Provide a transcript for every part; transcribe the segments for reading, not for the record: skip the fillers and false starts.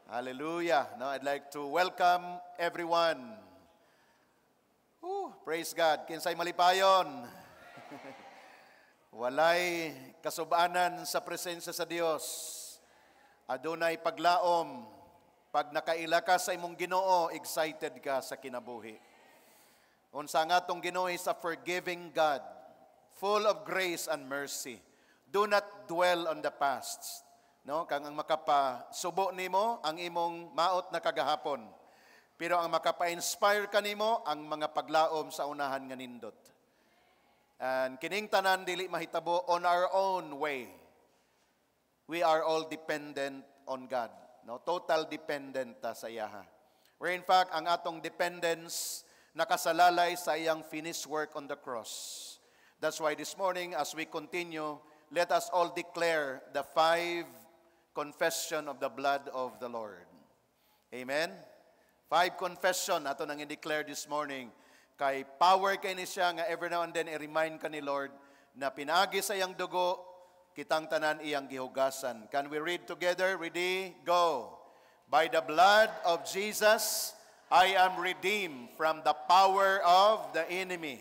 Hallelujah. Now I'd like to welcome everyone. Praise God. Kinsay malipayon. Walay kasubanan sa presensya sa Dios. Adunay paglaom. Pag nakaila ka sa imong Ginoo, excited ka sa kinabuhi. Unsa nga tong Ginoo is a forgiving God, full of grace and mercy. Do not dwell on the past. No, kang ang makapasubo nimo ang imong maot na kagahapon. Pero ang makapa-inspire kanimo ang mga paglaom sa unahan nga nindot. And kining tanan dili mahitabo on our own way. We are all dependent on God. No, total dependent ta sa Yaha. Where in fact ang atong dependence nakasalalay sa iyang finished work on the cross. That's why this morning as we continue, let us all declare the 5 confession of the blood of the Lord. Amen? 5 confession ato nang i-declare this morning. Kay power kay ni siya nga every now and then i-remind ka ni Lord na pinagi sa iyang dugo, kitang tanan iyang gihugasan. Can we read together? Ready? Go. By the blood of Jesus, I am redeemed from the power of the enemy.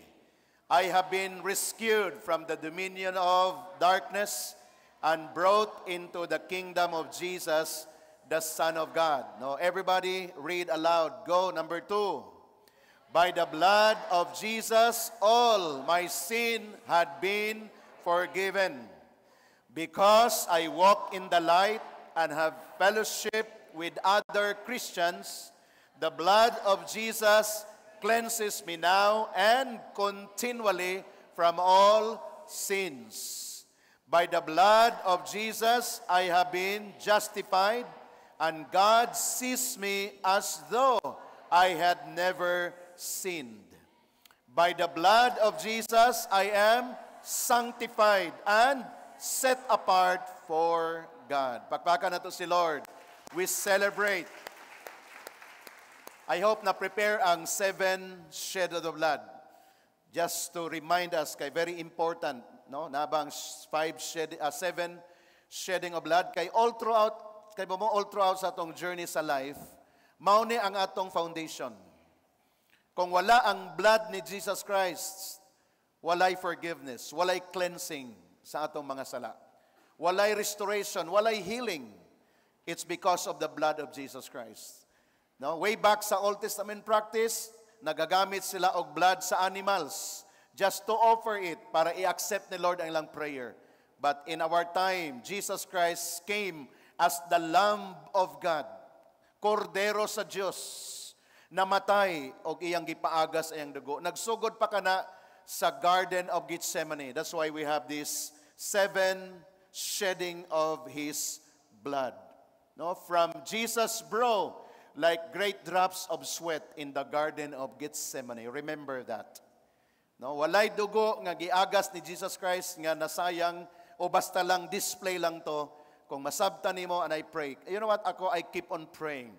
I have been rescued from the dominion of darkness and brought into the kingdom of Jesus, the Son of God. No, everybody read aloud. Go, number 2. By the blood of Jesus, all my sin had been forgiven. Because I walk in the light and have fellowship with other Christians, the blood of Jesus cleanses me now and continually from all sins. By the blood of Jesus, I have been justified, and God sees me as though I had never sinned. By the blood of Jesus, I am sanctified and set apart for God. Pakpakan na to si Lord. We celebrate. I hope na prepare ang 7 shed of the blood. Just to remind us, kay very important, no? Nabang 7 shedding of blood, kay all throughout sa atong journey sa life, mao ni ang atong foundation. Kung wala ang blood ni Jesus Christ, walay forgiveness, walay cleansing sa atong mga sala. Walay restoration, walay healing. It's because of the blood of Jesus Christ. No, way back sa Old Testament practice, nagagamit sila og blood sa animals just to offer it para i-accept ni Lord ang ilang prayer. But in our time, Jesus Christ came as the Lamb of God, Kordero sa Diyos, namatay og iyang gipaagas iyang dugo. Nagsugod pa kana sa Garden of Gethsemane. That's why we have this 7 shedding of His blood. No, from Jesus' brow, like great drops of sweat in the Garden of Gethsemane. Remember that. No, walay dugo nga giagas ni Jesus Christ nga nasayang o basta lang display lang to. Kung masabtan nimo, and I pray. You know what? I keep on praying.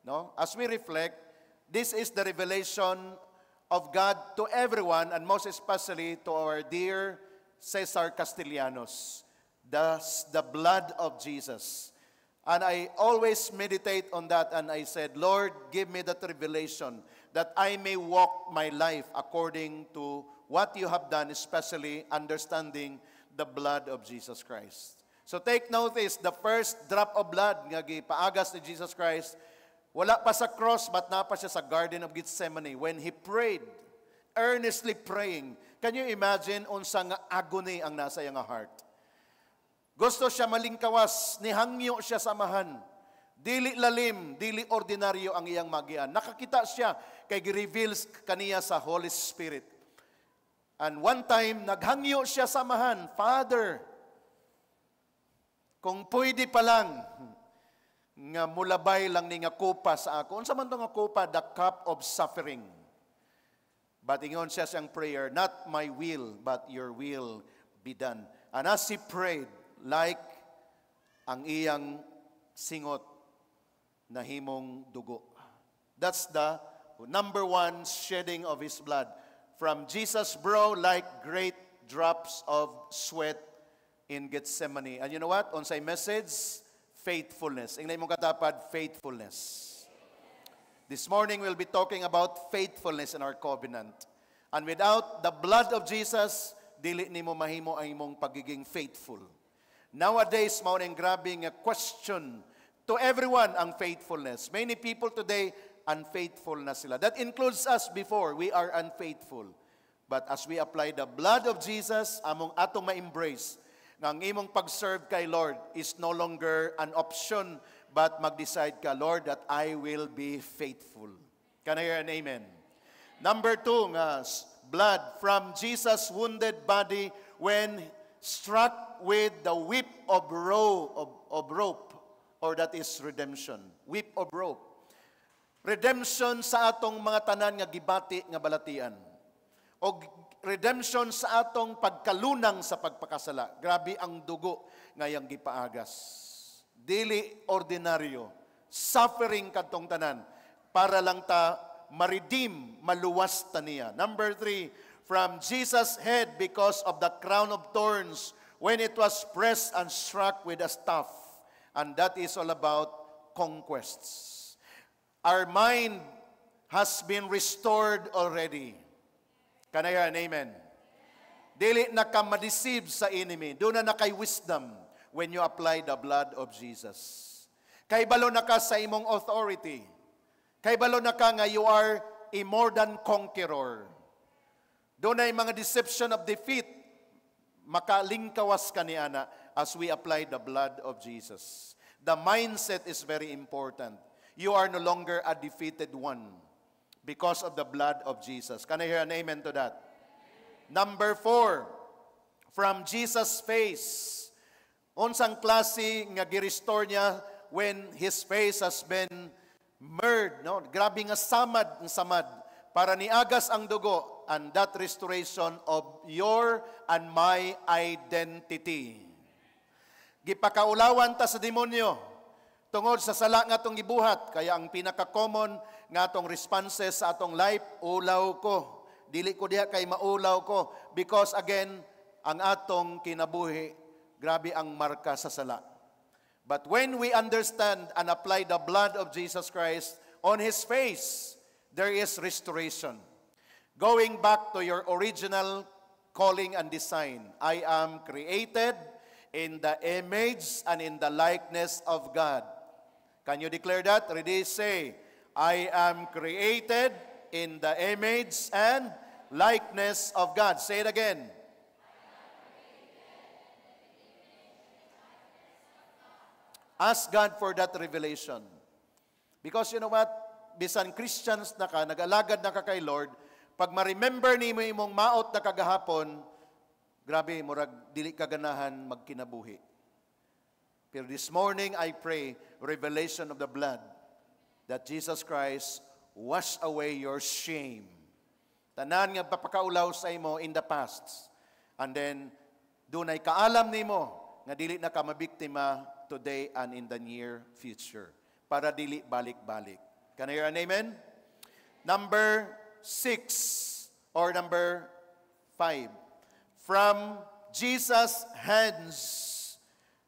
No? As we reflect, this is the revelation of God to everyone, and most especially to our dear Cesar Castellanos. The blood of Jesus. And I always meditate on that, and I said, Lord, give me that revelation that I may walk my life according to what you have done, especially understanding the blood of Jesus Christ. So take notice, the first drop of blood nga gipaagas ni Jesus Christ, wala pa sa cross, but na pa siya sa Garden of Gethsemane when He prayed, earnestly praying. Can you imagine unsa nga agony ang nasa iyang heart? Gusto siya malingkawas, nihangyo siya samahan. Dili lalim, dili ordinaryo ang iyang magian. Nakakita siya kay gi-reveals kaniya sa Holy Spirit. And one time, naghangyo siya samahan, Father, kung pwede pa lang, nga mulabay lang ni nga kupa sa ako. Unsa man to nga kupa? The cup of suffering. But ingon siya siyang prayer, not my will, but your will be done. And as he prayed, like ang iyang singot na himong dugo. That's the number 1 shedding of His blood. From Jesus' brow, like great drops of sweat in Gethsemane. And you know what? Unsay message? faithfulness. Ingnan mo katapad, faithfulness. This morning we'll be talking about faithfulness in our covenant. And without the blood of Jesus, dili nimo mahimo ang imong pagiging faithful. Nowadays, mao ning grabing question to everyone ang faithfulness. Many people today unfaithful na sila. That includes us before. We are unfaithful. But as we apply the blood of Jesus, among atong ma-embrace, nga ang imong pag-serve kay Lord is no longer an option, but mag-decide ka, Lord, that I will be faithful. Can I hear an amen? Number 2, blood from Jesus' wounded body when struck with the whip of rope, or that is redemption. Whip of rope. Redemption sa atong mga tanan nga gibati nga balatian. O redemption sa atong pagkalunang sa pagpakasala. Grabe ang dugo ngayang gipaagas. Dili ordinaryo. Suffering kadtong tanan para lang ta ma-redeem, maluwas ta niya. Number 3, from Jesus' head because of the crown of thorns when it was pressed and struck with a staff. And that is all about conquests. Our mind has been restored already. Can I hear an amen? Dili na ka ma-deceive sa enemy. Doon na kay wisdom when you apply the blood of Jesus. Kay balo na ka sa imong authority. Kay balo na ka nga you are a more than conqueror. Doon na mga deception of defeat. Makalingkawas ka ni ana as we apply the blood of Jesus. The mindset is very important. You are no longer a defeated one because of the blood of Jesus. Can I hear an amen to that? Number 4, from Jesus' face. Unsang klase nga gi-restore niya when his face has been marred, no? Grabe nga samad para niagas ang dugo, and that restoration of your and my identity. Gipakaulawan ta sa demonyo tungod sa sala nga atong gibuhat, kaya ang pinaka-common nga atong responses sa atong life, ulaw ko. Dili ko diha kay maulaw ko because again, ang atong kinabuhi grabe ang marka sa sala. But when we understand and apply the blood of Jesus Christ on His face, there is restoration. Going back to your original calling and design. I am created in the image and in the likeness of God. Can you declare that? Ready? Say, I am created in the image and likeness of God. Say it again. Ask God for that revelation. Because you know what? Bisan Christians na ka, nag-alagad na ka kay Lord, pag ma-remember ni mo imong maot na kagahapon, grabe, murag dili kaganahan magkinabuhi. Pero this morning, I pray, revelation of the blood, that Jesus Christ wash away your shame. Tanan nga papakaulaw sa imo in the past. And then, dunay kaalam nimo nga dili na ka mabiktima today and in the near future. Para dili balik-balik. Can I hear an amen? Number 6 or number 5. From Jesus' hands,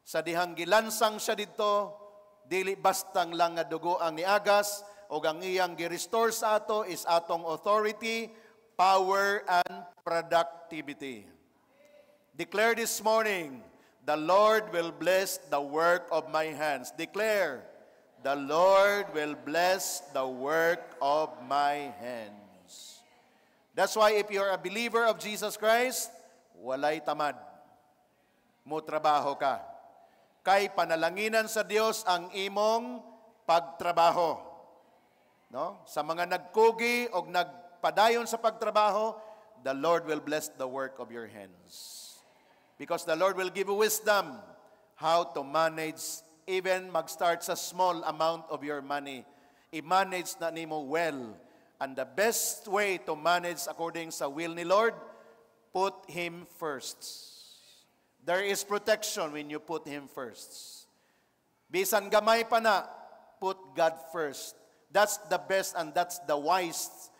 sa dihang gilansang siya dito, dili bastang lang nga dugo ang niagas, o ang iyang gi-restore sa ato is atong authority, power, and productivity. Declare this morning, the Lord will bless the work of my hands. Declare, the Lord will bless the work of my hands. That's why if you're a believer of Jesus Christ, walay tamad. Mutrabaho ka. Kay panalanginan sa Dios ang imong pagtrabaho. No? Sa mga nagkugi o nagpadayon sa pagtrabaho, the Lord will bless the work of your hands. Because the Lord will give you wisdom how to manage, even mag-start sa small amount of your money. I-manage na nimo well. And the best way to manage according sa will ni Lord, put Him first. There is protection when you put Him first. Bisan gamay pa na, put God first. That's the best and that's the wise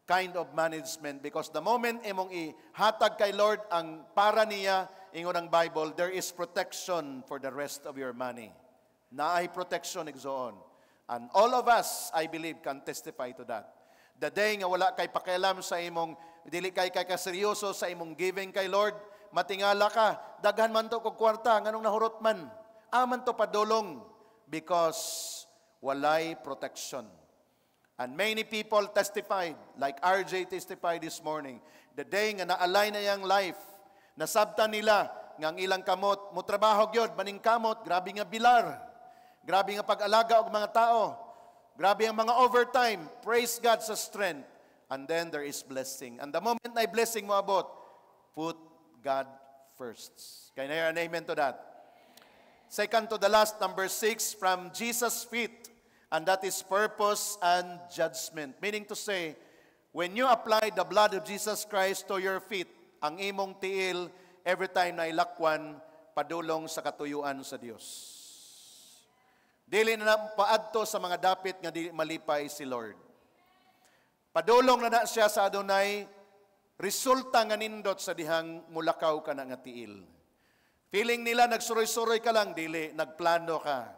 kind of management. Because the moment imong ihatag kay Lord ang para niya, ingon ang Bible, there is protection for the rest of your money. Na ay protection igsoon. And all of us, I believe, can testify to that. The day nga wala kay pakialam sa imong, dili kay kaseryoso sa imong giving kay Lord, matingala ka, daghan man to kog kwarta, nganong nahurot man. Aman to padulong because walay protection. And many people testified, like RJ testified this morning, the day nga na-align na yung life, nasabtan nila nga ang ilang kamot, mo trabaho gyud maning kamot, grabe nga bilar. Grabe nga pag-alaga og mga tao. Grabe ang mga overtime. Praise God sa strength. And then there is blessing. And the moment na blessing mo abot, put God first. Can I hear an amen to that? Second to the last, number 6, from Jesus' feet. And that is purpose and judgment. Meaning to say, when you apply the blood of Jesus Christ to your feet, ang imong tiil, every time na ilakwan, padulong sa katuyuan sa Dios. Dili na paadto sa mga dapit nga dili malipay si Lord. Padulong na siya sa adunay resulta nga nindot sa dihang mulakaw ka na nga tiil. Feeling nila nagsuroy-suroy ka lang, dili nagplano ka.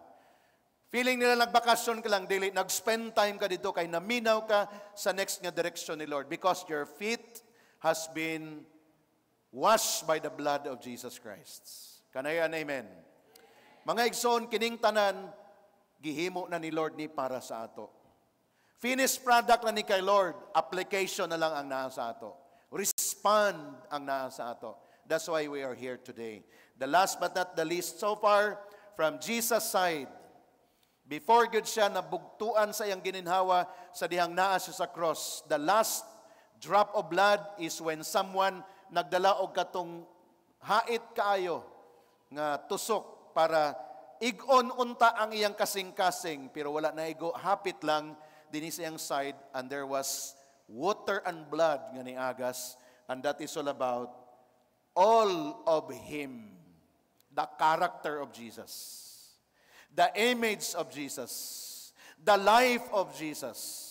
Feeling nila nagbakasyon ka lang, dili nag-spend time ka dito kay naminaw ka sa next nga direction ni Lord because your feet has been washed by the blood of Jesus Christ. Kanayan, amen. Mga igsoon, kining tanan, gihimo na ni Lord ni para sa ato. Finished product na ni kay Lord, application na lang ang naa sa ato. Respond ang naa sa ato. That's why we are here today. The last but not the least, so far, from Jesus' side, before good siya nabugtuan sa iyang gininhawa sa dihang naa siya sa cross, the last drop of blood is when someone nagdala og katong hait kaayo nga tusok para igon unta ang iyang kasing-kasing, pero wala na igo, hapit lang din sa iyang side, and there was water and blood nga niagas, and that is all about all of Him, the character of Jesus, the image of Jesus, the life of Jesus.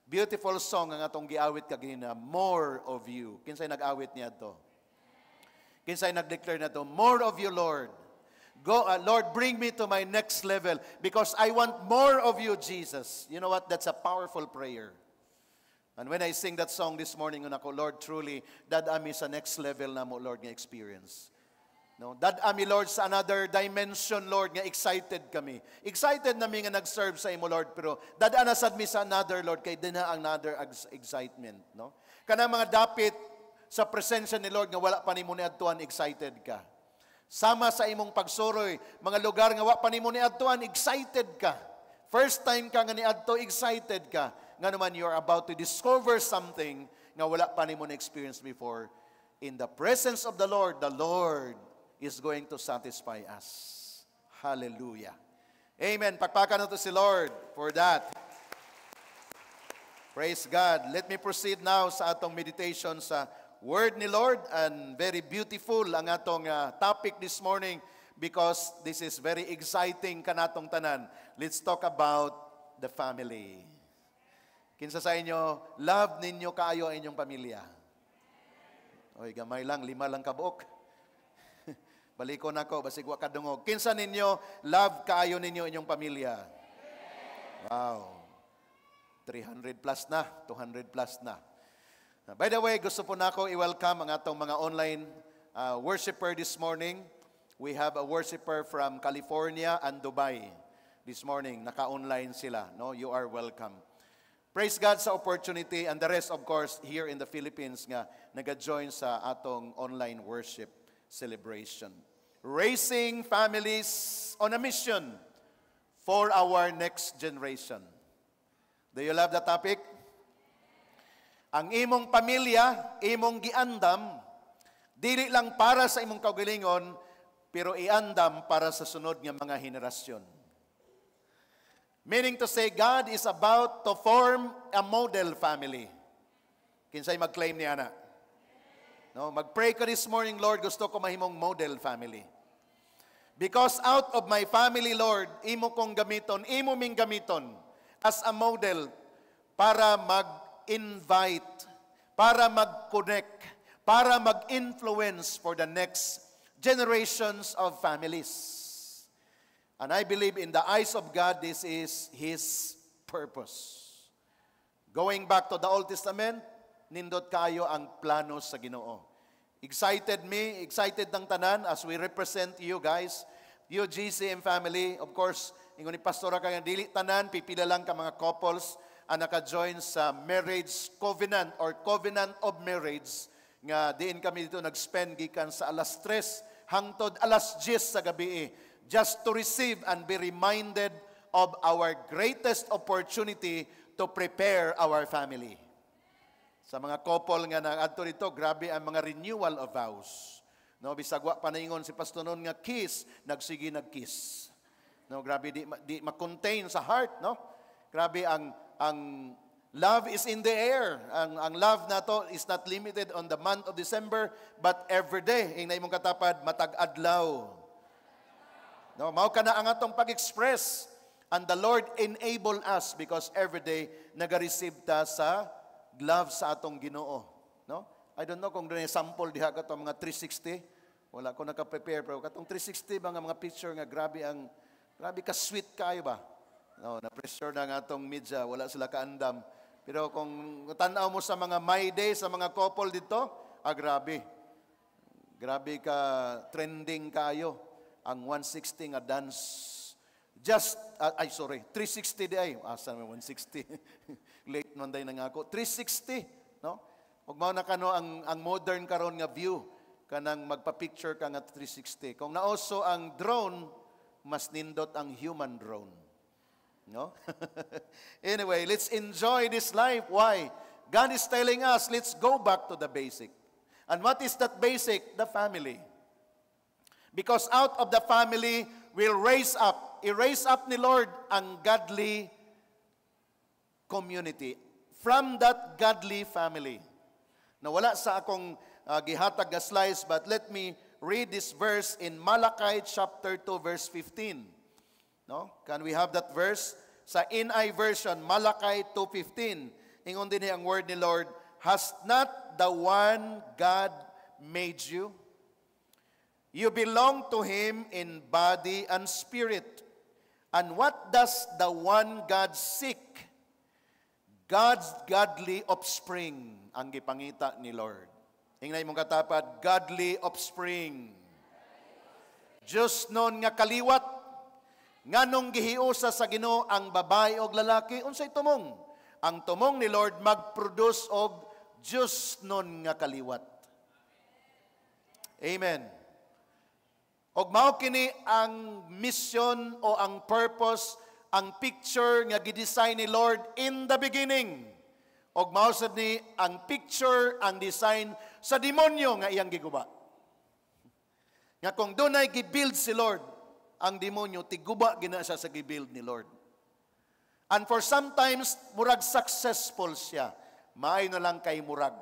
Beautiful song ang atong giawit kagina, more of you. Kinsay nag-awit niya to? Kinsay nag-declare na to? More of you, Lord. Go, Lord, bring me to my next level because I want more of you, Jesus. You know what? That's a powerful prayer. And when I sing that song this morning, ako, Lord, truly, dadami sa next level na mo, Lord, nga experience. No? Dadami, Lord, sa another dimension, Lord, nga excited kami. Excited nami nga nag-serve sa imo, Lord, pero dadanasad mi sa another, Lord, kay din na another excitement. No? Kanang mga dapit sa presensya ni Lord nga wala pa ni mo ni adtuan, excited ka. Sama sa imong pagsuroy, mga lugar nga wa pa nimo niadtuan, excited ka. First time ka nga niadto, excited ka. Nga naman you are about to discover something nga wala pa nimo na-experience before. In the presence of the Lord is going to satisfy us. Hallelujah. Amen. Pakpakan nato si Lord for that. Praise God. Let me proceed now sa atong meditation sa Word ni Lord, and very beautiful ang atong topic this morning because this is very exciting kanatong tanan. Let's talk about the family. Kinsa sa inyo, love ninyo kaayo ang inyong pamilya? Oy, gamay lang, 5 lang kabuok. Balikon ako, basig wa kadungog. Kinsa ninyo, love kaayo ninyo inyong pamilya? Wow. 300 plus na, 200 plus na. By the way, gusto po na ako i-welcome ang atong mga online worshiper this morning. We have a worshiper from California and Dubai this morning. Naka-online sila. No? You are welcome. Praise God sa opportunity, and the rest, of course, here in the Philippines nga nag-join sa atong online worship celebration. Raising families on a mission for our next generation. Do you love the topic? Ang imong pamilya, imong giandam, dili lang para sa imong kaugalingon, pero iandam para sa sunod nga mga henerasyon. Meaning to say, God is about to form a model family. Kinsay mag-claim niya na? No, mag-pray ka this morning, Lord, gusto ko mahimong model family. Because out of my family, Lord, imo kong gamiton, imo ming gamiton as a model para mag-invite, para mag-connect, para mag-influence for the next generations of families. And I believe in the eyes of God, this is His purpose. Going back to the Old Testament, nindot kayo ang plano sa Ginoo. Excited ng tanan as we represent you guys, you GCM family. Of course, ingon ni pastora kang dili tanan, pipila lang ka mga couples ang naka-join sa marriage covenant or covenant of marriage nga diin kami dito nag-spend gikan sa alas 3 hangtod alas 10 sa gabi just to receive and be reminded of our greatest opportunity to prepare our family. Sa mga couple nga nag-adto dito, grabe ang mga renewal of vows. No, bisag wa panaingon si pastor noon nga kiss, nagsige nagkiss. No, grabe di ma-contain sa heart, no? Grabe ang love is in the air. Ang love nato is not limited on the month of December, but every day. Ingna imong katapad matag adlaw. No, mao kana ang atong pag-express. And the Lord enable us because every day naga-receive ta sa love sa atong Ginoo. No? I don't know kung doon sample diha ka mga 360. Wala ko naka-prepare pero katong 360 ba nga mga picture nga grabe ka sweet kayo ba? No, na-pressure na nga atong media, wala sila kaandam. Pero kung tanaw mo sa mga My Day, sa mga couple dito, grabe. Grabe ka trending kayo ang 160 nga dance. 360 di ay. Asa naman 160. Late nun day na nga ako. 360, no? Ug mao na kano ang modern karon nga view kanang magpa-picture ka nga 360. Kung naoso ang drone, mas nindot ang human drone. No? Anyway, let's enjoy this life. Why? God is telling us, let's go back to the basic. And what is that basic? The family. Because out of the family will i-raise up ni Lord ang godly community from that godly family. Nawala sa akong gihatag na slides, but let me read this verse in Malachi chapter 2 verse 15. No? Can we have that verse? Sa NI version, Malachi 2:15. Ingon din ang word ni Lord, has not the one God made you? You belong to Him in body and spirit. And what does the one God seek? God's godly offspring ang gipangita ni Lord. Hingnay mong katapad, godly offspring. Diyos nun nga kaliwat, nganong gihiusa sa Ginoo ang babae o lalaki, unsay tumong? Ang tumong ni Lord mag-produce og Diyos nun nga kaliwat. Amen. Og mao kini ang mission o ang purpose, ang picture nga gidesign ni Lord in the beginning. Og mao sad ni ang picture, ang design sa demonyo nga iyang giguba. Nga kung dunay gibuild si Lord, ang demonyo tiguba gina siya sa gibuild ni Lord. And for sometimes murag successful siya. Maay na lang kay murag.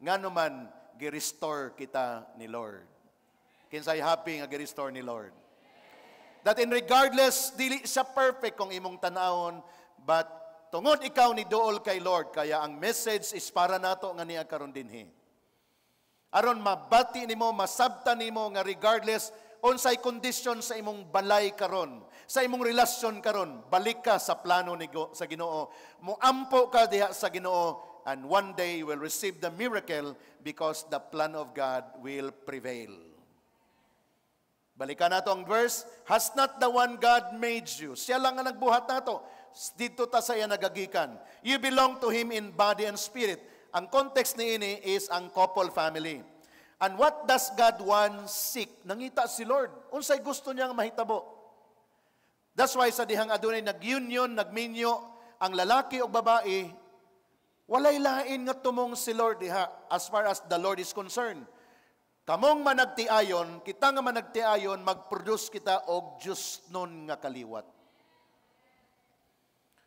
Ngano man gi-restore kita ni Lord. Kinsay happy nga gi-restore ni Lord. That in regardless, dili siya perfect kung imong tanawon, but tungod ikaw ni duol kay Lord, kaya ang message is para nato nga niya karon dinhi. Aron mabati nimo, masabtan nimo nga regardless unsay condition sa imong balay karon, sa imong relasyon karon, balik ka sa plano ni sa Ginoo. Muampo ka diha sa Ginoo, and one day you will receive the miracle because the plan of God will prevail. Balikan nato ang verse, has not the one God made you? Siya lang ang nagbuhat nato. Dito ta sa iya nagagikan. You belong to Him in body and spirit. Ang context ni ini is ang couple family. And what does God want seek? Nangita si Lord. Unsay gusto niya nga mahitabo? That's why sa dihang adunay nag-union, nagminyo, ang lalaki o babae, walay lain nga tumong si Lord diha as far as the Lord is concerned. Kamong managtiayon, kita nga managtiayon, mag-produce kita og Diyos nun nga kaliwat.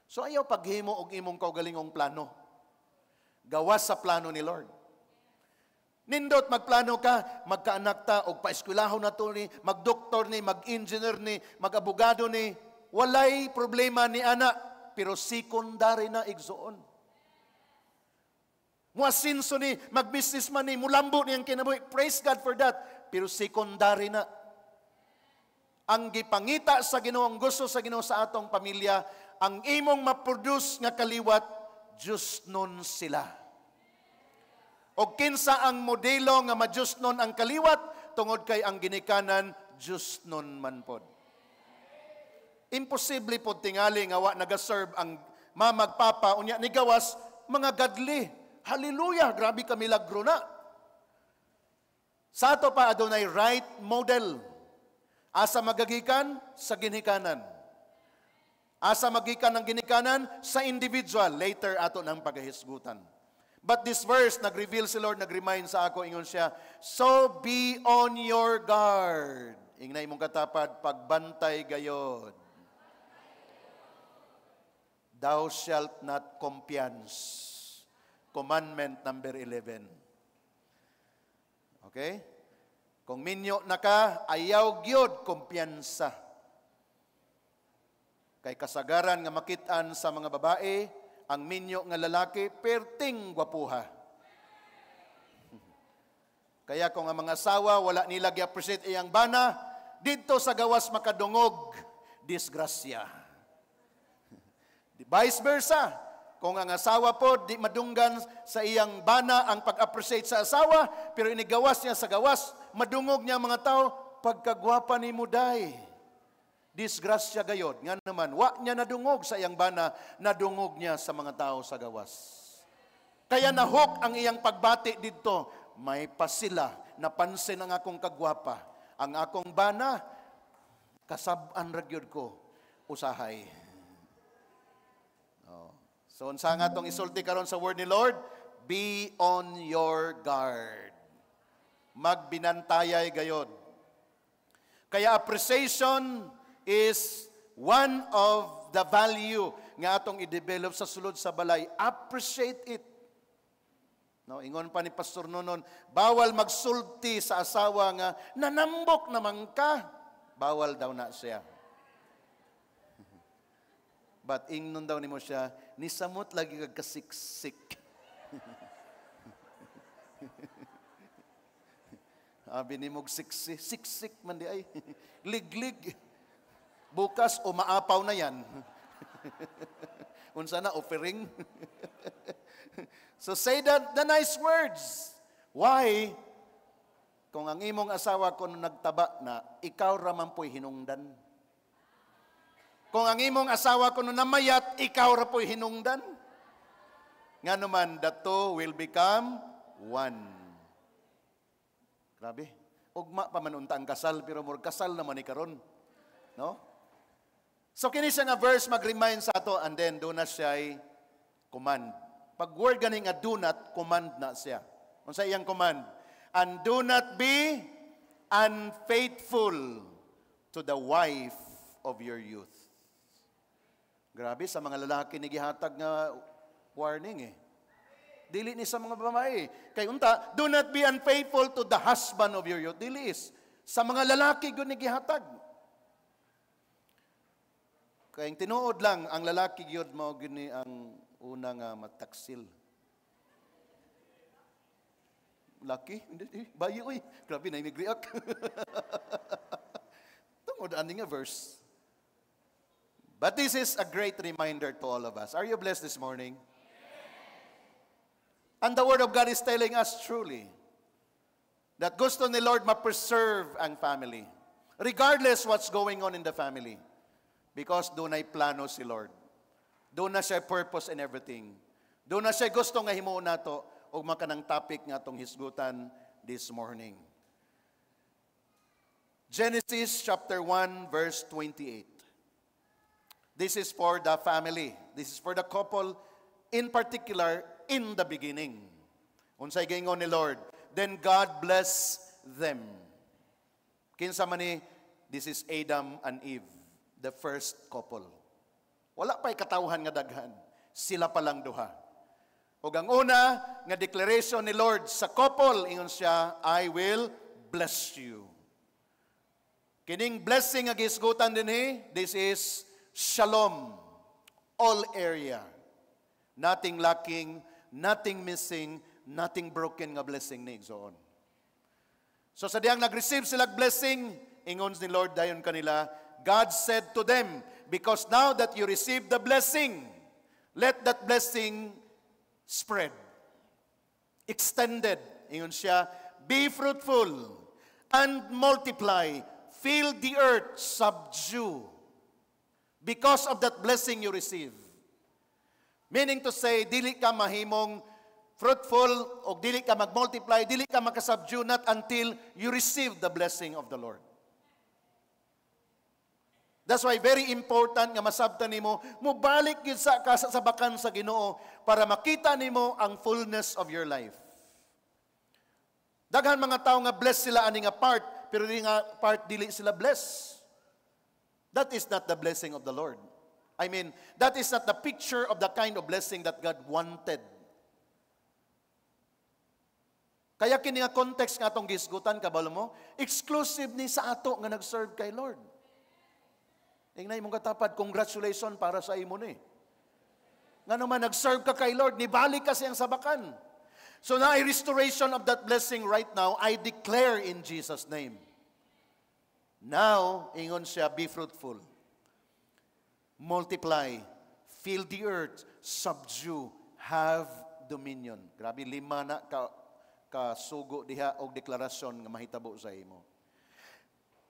So ayaw paghimo og imong kaugalingong plano. Gawas sa plano ni Lord. Nindot magplano ka, magkaanak ta, og paeskwelahon na to ni, magdoktor ni, mag-engineer ni, mag-abogado ni, walay problema ni ana, pero secondary na igsoon. Muasinso ni, mag-businessman ni, mulambo niyang kinabuhi. Praise God for that. Pero secondary na. ang gipangita sa Ginoo, ang gusto sa Ginoo sa atong pamilya, ang imong maproduce nga kaliwat, Diyos nun sila. O kinsa ang modelo nga ma-Diyos nun ang kaliwat, tungod kay ang ginikanan, Diyos nun man pod. Imposible po tingali nga wa nagaserve ang mamagpapa, unya ni gawas, mga godly. Hallelujah, grabe ka milagro na. Sa ato pa adunay right model. Asa magagikan sa ginikanan. Asa magikan ng ginikanan sa individual. Later ato nang pagahisgutan. But this verse, nag-reveal si Lord, nag-remind sa ako, ingon siya, so be on your guard. Ingnay mong katapad, pagbantay gayod. Thou shalt not compiance. Commandment number 11. Okay? Kung minyo na ka, ayaw gyud kumpiyansa. Kay kasagaran nga makitaan sa mga babae, ang minyo nga lalaki, perting gwapuha. Kaya kung ang mga asawa, wala nila gi-appreciate iyang bana, dito sa gawas makadungog, disgrasya. Vice versa. Kung ang asawa po, di madunggan sa iyang bana ang pag-appreciate sa asawa, pero inigawas niya sa gawas, madungog niya mga tao, pagkagwapa ni Muday. Disgrasya gayod. Nga naman, wa niya nadungog sa iyang bana, nadungog niya sa mga tao sa gawas. Kaya nahok ang iyang pagbati dito, may pasila, napansin ang akong kagwapa. Ang akong bana, kasab-an ragyod ko, usahay. So, unsa nga itong isulti karon sa word ni Lord? Be on your guard. Magbinantayay gayod. Kaya appreciation is one of the value nga atong i-develop sa sulod sa balay. Appreciate it. No, ingon pa ni Pastor Nonon, bawal magsulti sa asawa nga, nanambok naman ka. Bawal daw na siya. But ingnon daw nimo siya, nisamot lagi kag kasiksik. Abi nimog siksi, siksik man di ay. Liglig. Bukas umaapaw na yan. Unsa na offering? So say the nice words. Why? Kung ang imong asawa ko nagtaba na, ikaw raman po'y hinungdan. Kung ang imong asawa ko namayat, ikaw ra po'y hinungdan. Nga naman, the two will become one. Grabe. Ugma pa man unta ang kasal, pero more kasal naman ni karon. No? So kini siya nga verse mag-remind sa ato, and then do na siya command. Pag word ganing nga do not, command na siya. Unsa iyang command? And do not be unfaithful to the wife of your youth. Grabe, sa mga lalaki ni gihatag nga warning eh. Dili ni sa mga babae. Kay unta, do not be unfaithful to the husband of your youth. Dili is. Sa mga lalaki gud ni gihatag. Kay tinuod lang, ang lalaki gud mao gini ang una nga mataksil. Laki? Bayo uy. Grabe na nag-react. Tungod ani nga verse. But this is a great reminder to all of us. Are you blessed this morning? And the Word of God is telling us truly that gusto ni Lord ma-preserve ang family. Regardless what's going on in the family. Because doon ay plano si Lord. Doon na siya purpose in everything. Doon na siya gusto nga himuon nato o makanang topic nga itong hisgutan this morning. Genesis chapter 1 verse 28. This is for the family. This is for the couple, in particular, in the beginning. Unsay gingon ni Lord, then God bless them. Kinsa man ni, this is Adam and Eve, the first couple. Wala pa'y katawhan nga daghan. Sila pa lang duha. O ang una nga declaration ni Lord sa couple, ingon siya, I will bless you. Kining blessing nga gisgutan dinhi, this is Shalom, all area. Nothing lacking, nothing missing, nothing broken nga blessing ni igsoon. So sa diyang nag-receive sila blessing, Ingon ni Lord dayon kanila, God said to them, because now that you receive the blessing, let that blessing spread. Extended. Ingon siya, be fruitful and multiply, fill the earth, subdue. Because of that blessing you receive. Meaning to say, dili ka mahimong fruitful o dili ka mag-multiply, dili ka makasubdue not until you receive the blessing of the Lord. That's why very important nga masabtan nimo, mubalik gid sa kasabakan sa Ginoo para makita nimo ang fullness of your life. Daghan mga tao nga blessed sila ani nga part, pero dili nga part dili sila blessed. That is not the blessing of the Lord. I mean, that is not the picture of the kind of blessing that God wanted. Kaya kini nga context nga atong gisgutan kabalo mo, exclusive ni sa ato nga nag-serve kay Lord. Ingnay mong katapad, congratulations para sa imo ni. Nga naman nag-serve ka kay Lord, nibalik ka siyang sabakan. So na restoration of that blessing right now, I declare in Jesus' name. Now, ingon siya, be fruitful. Multiply, fill the earth, subdue, have dominion. Grabe, 5 na kasugo diha og deklarasyon nga mahitabo sa imo.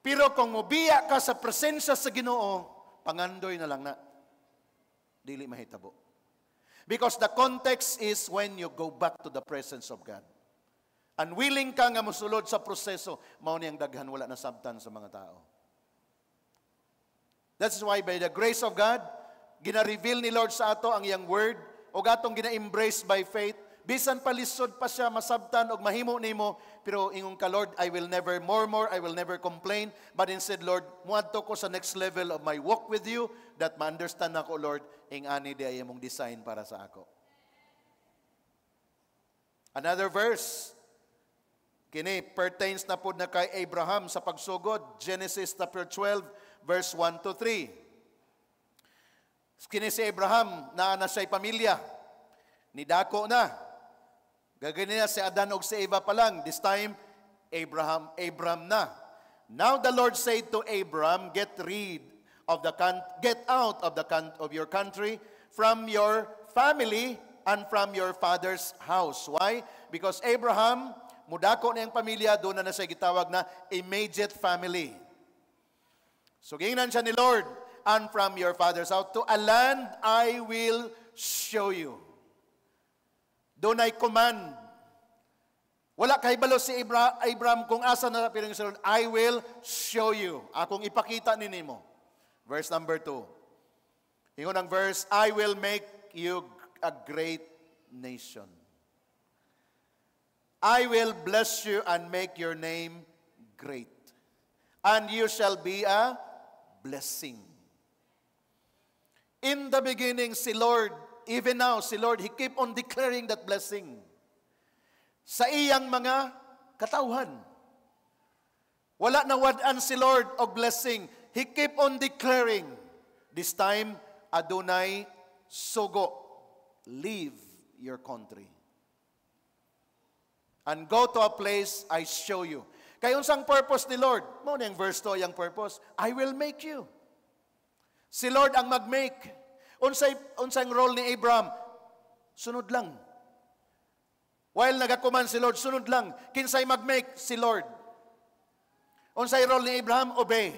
Pero kung mubiya ka sa presensya sa Ginoo, pangandoy na lang na. Dili mahitabo. Because the context is when you go back to the presence of God. Unwilling ka nga mosulod sa proseso, mao niyang daghan wala na sabtan sa mga tao. That's why by the grace of God, gina-reveal ni Lord sa ato ang iyang word, o atong gina-embrace by faith, bisan palisod pa siya masabtan og mahimo nimo, pero ingon ka, Lord, I will never murmur, I will never complain, but instead, Lord, muadto ko sa next level of my walk with you, that ma-understand ako, Lord, ing ani di ay imong design para sa ako. Another verse, kini pertains na po na kay Abraham sa pagsugod, Genesis chapter 12, verse 1 to 3. Kini si Abraham, na siya'y pamilya, nidako na. Gagawin niya si Adan o si Eva pa lang. This time, Abram na. Now the Lord said to Abram, get out of your country, from your family, and from your father's house. Why? Because Abraham, mudako na yung pamilya, doon na siya gitawag na immediate family. So, gingnan siya ni Lord, and from your father's house, to a land I will show you. Doon ay command. Wala kay balo si Abraham kung asa na piring sa Lord, I will show you. Akong ipakita ninimo. Verse number 2. Ingon ang verse, I will make you a great nation. I will bless you and make your name great. And you shall be a blessing. In the beginning, si Lord, even now, si Lord, He keep on declaring that blessing sa iyang mga katawhan. Wala na wad-an si Lord og blessing. He keep on declaring. This time, adunay sugo. Leave your country. And go to a place I show you. Kaya unsang purpose ni Lord? Mo na yung verse 2, yung purpose. I will make you. Si Lord ang mag-make. Unsang role ni Abraham? Sunod lang. While nagakuman si Lord, sunod lang. Kinsay mag-make? Si Lord. Unsay role ni Abraham? Obey.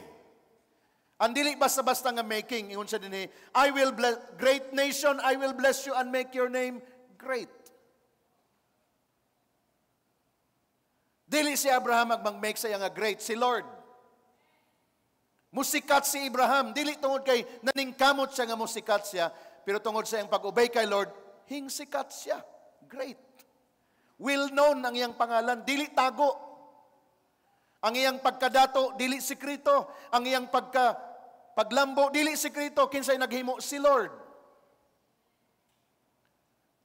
Ang dili basta-basta nga making. Ingon siya din, I will bless, great nation, I will bless you and make your name great. Dili si Abraham mag-make siya nga great. Si Lord. Musikat si Abraham. Dili tungod kay naningkamot siya nga musikat siya, pero tungod sa iyang pag-obey kay Lord, hingsikat siya. Great. Well known ang iyang pangalan, dili tago. Ang iyang pagkadato, dili sikrito. Ang iyang paglambo, dili sikrito. Kinsay naghimo? Si Lord.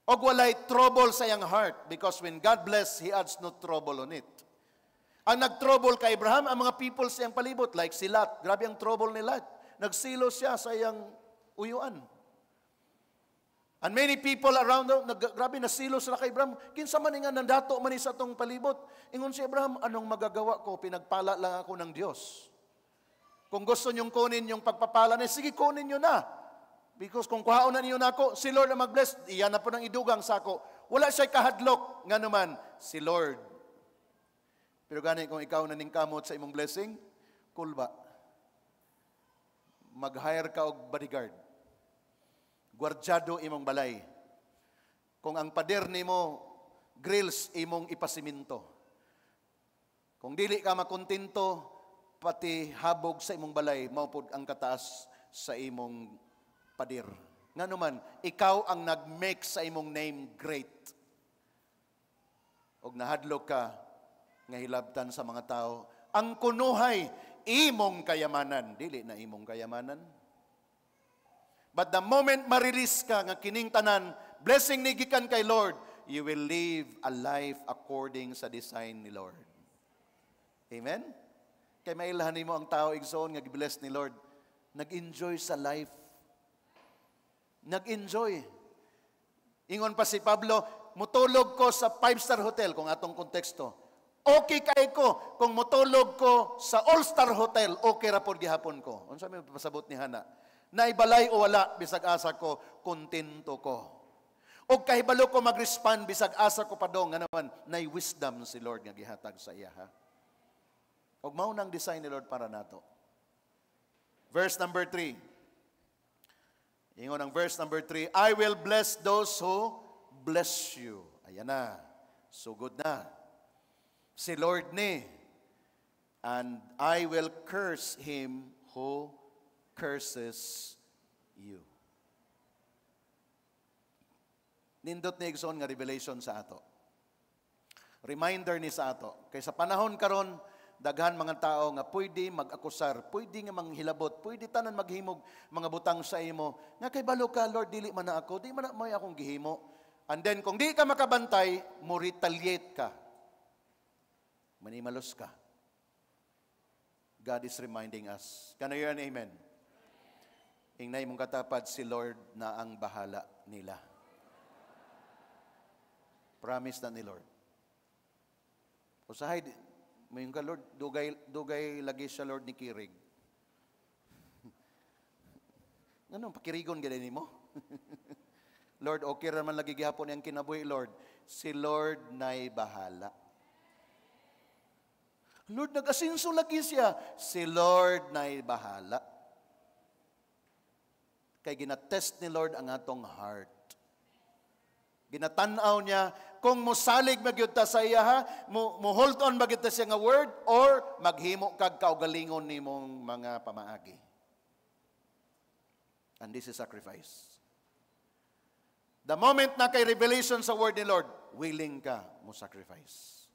Og walay trouble sa iyang heart, because when God bless, He adds no trouble on it. Ang nag-trouble kay Abraham, ang mga people sa iyang palibot, like si Lot. Grabe ang trouble ni Lot. Nagsilo siya sa iyang uyuan. And many people around, grabe nasilo sila kay Abraham. Kinsa man nga nandato man sa atong palibot. Ingon si Abraham, anong magagawa ko? Pinagpala lang ako ng Diyos. Kung gusto niyong kunin yung pagpapala niya, sige, kunin niyo na. Because kung kuhaon na niyo na ako, si Lord na mag-bless, iyan na po ng idugang sa ako. Wala siya kahadlok, nga naman, si Lord. Pero gani kung ikaw naning kamot sa imong blessing, cool ba? Mag-hire ka og bodyguard. Gwardyado imong balay. Kung ang pader nimo grills imong ipasiminto. Kung dili ka makontento, pati habog sa imong balay, maupod ang kataas sa imong pader. Nga naman, ikaw ang nag-make sa imong name great. Og nahadlok ka, nga hilabtan sa mga tao, ang kunuhay, imong kayamanan. Dili na imong kayamanan. But the moment ma-release ka, nga kining tanan, blessing ni gikan kay Lord, you will live a life according sa design ni Lord. Amen? Kay mailahan mo ang tao, igsoon, nga gibless ni Lord, nag-enjoy sa life. Nag-enjoy. Ingon pa si Pablo, mutulog ko sa 5-star hotel, kung atong konteksto. Okay kay ko, kung mutulog ko sa all-star hotel, okay ra pod gihapon ko. Unsa may pasabot ni Hana? Naibalay o wala, bisag asa ko, kontento ko. O kahibalo ko mag-respond, bisag asa ko pa dong, nga naman, nay wisdom si Lord nga gihatag sa iya, ha? Og mao nang design ni Lord para nato. Verse number 3. Ingon ang verse number 3, I will bless those who bless you. Ayan na. Sugod na. Si Lord ni. And I will curse him who curses you. Nindot ni Igsoon nga revelation sa ato. Reminder ni sa ato. Kay sa panahon karon, daghan mga tao nga pwede mag-akusar, pwede nga manghilabot, pwede tanan maghimog mga butang sa imo. Nga kay balo ka, Lord, dili man na ako, di man na may akong gihimo. And then, kung di ka makabantay, mo retaliate ka. Manimalos ka. God is reminding us. Can you hear an amen? Ingnay mong katapad, si Lord na ang bahala nila. Promise na ni Lord. Usahay, mayon ka, Lord, dugay lagi siya, Lord, ni Kirig. Ano, pakirigon ganyan mo? Lord, okay raman lagi gihapon yung kinabuhi, Lord. Si Lord na'y bahala. Lord, nag-asinso lagi siya. Si Lord na'y bahala. Kay ginatest ni Lord ang atong heart. Ginatanaw niya, kung musalig magyud ta sa iya, ha? Mo hold on magyud ta siya nga word, or maghimo kag kaugalingon nimong mga pamaagi. And this is sacrifice. The moment na kay revelation sa word ni Lord, willing ka mo sacrifice.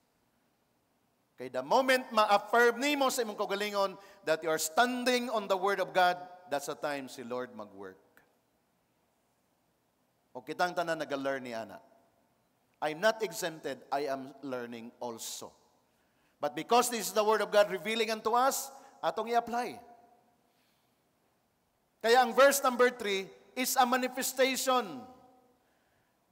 Kay the moment ma-affirm nimo sa imong kaugalingon that you are standing on the word of God, that's the time si Lord mag-work. O kitang tanan nag-learn ni Ana. I'm not exempted, I am learning also. But because this is the word of God revealing unto us, atong i-apply. Kaya ang verse number 3 is a manifestation.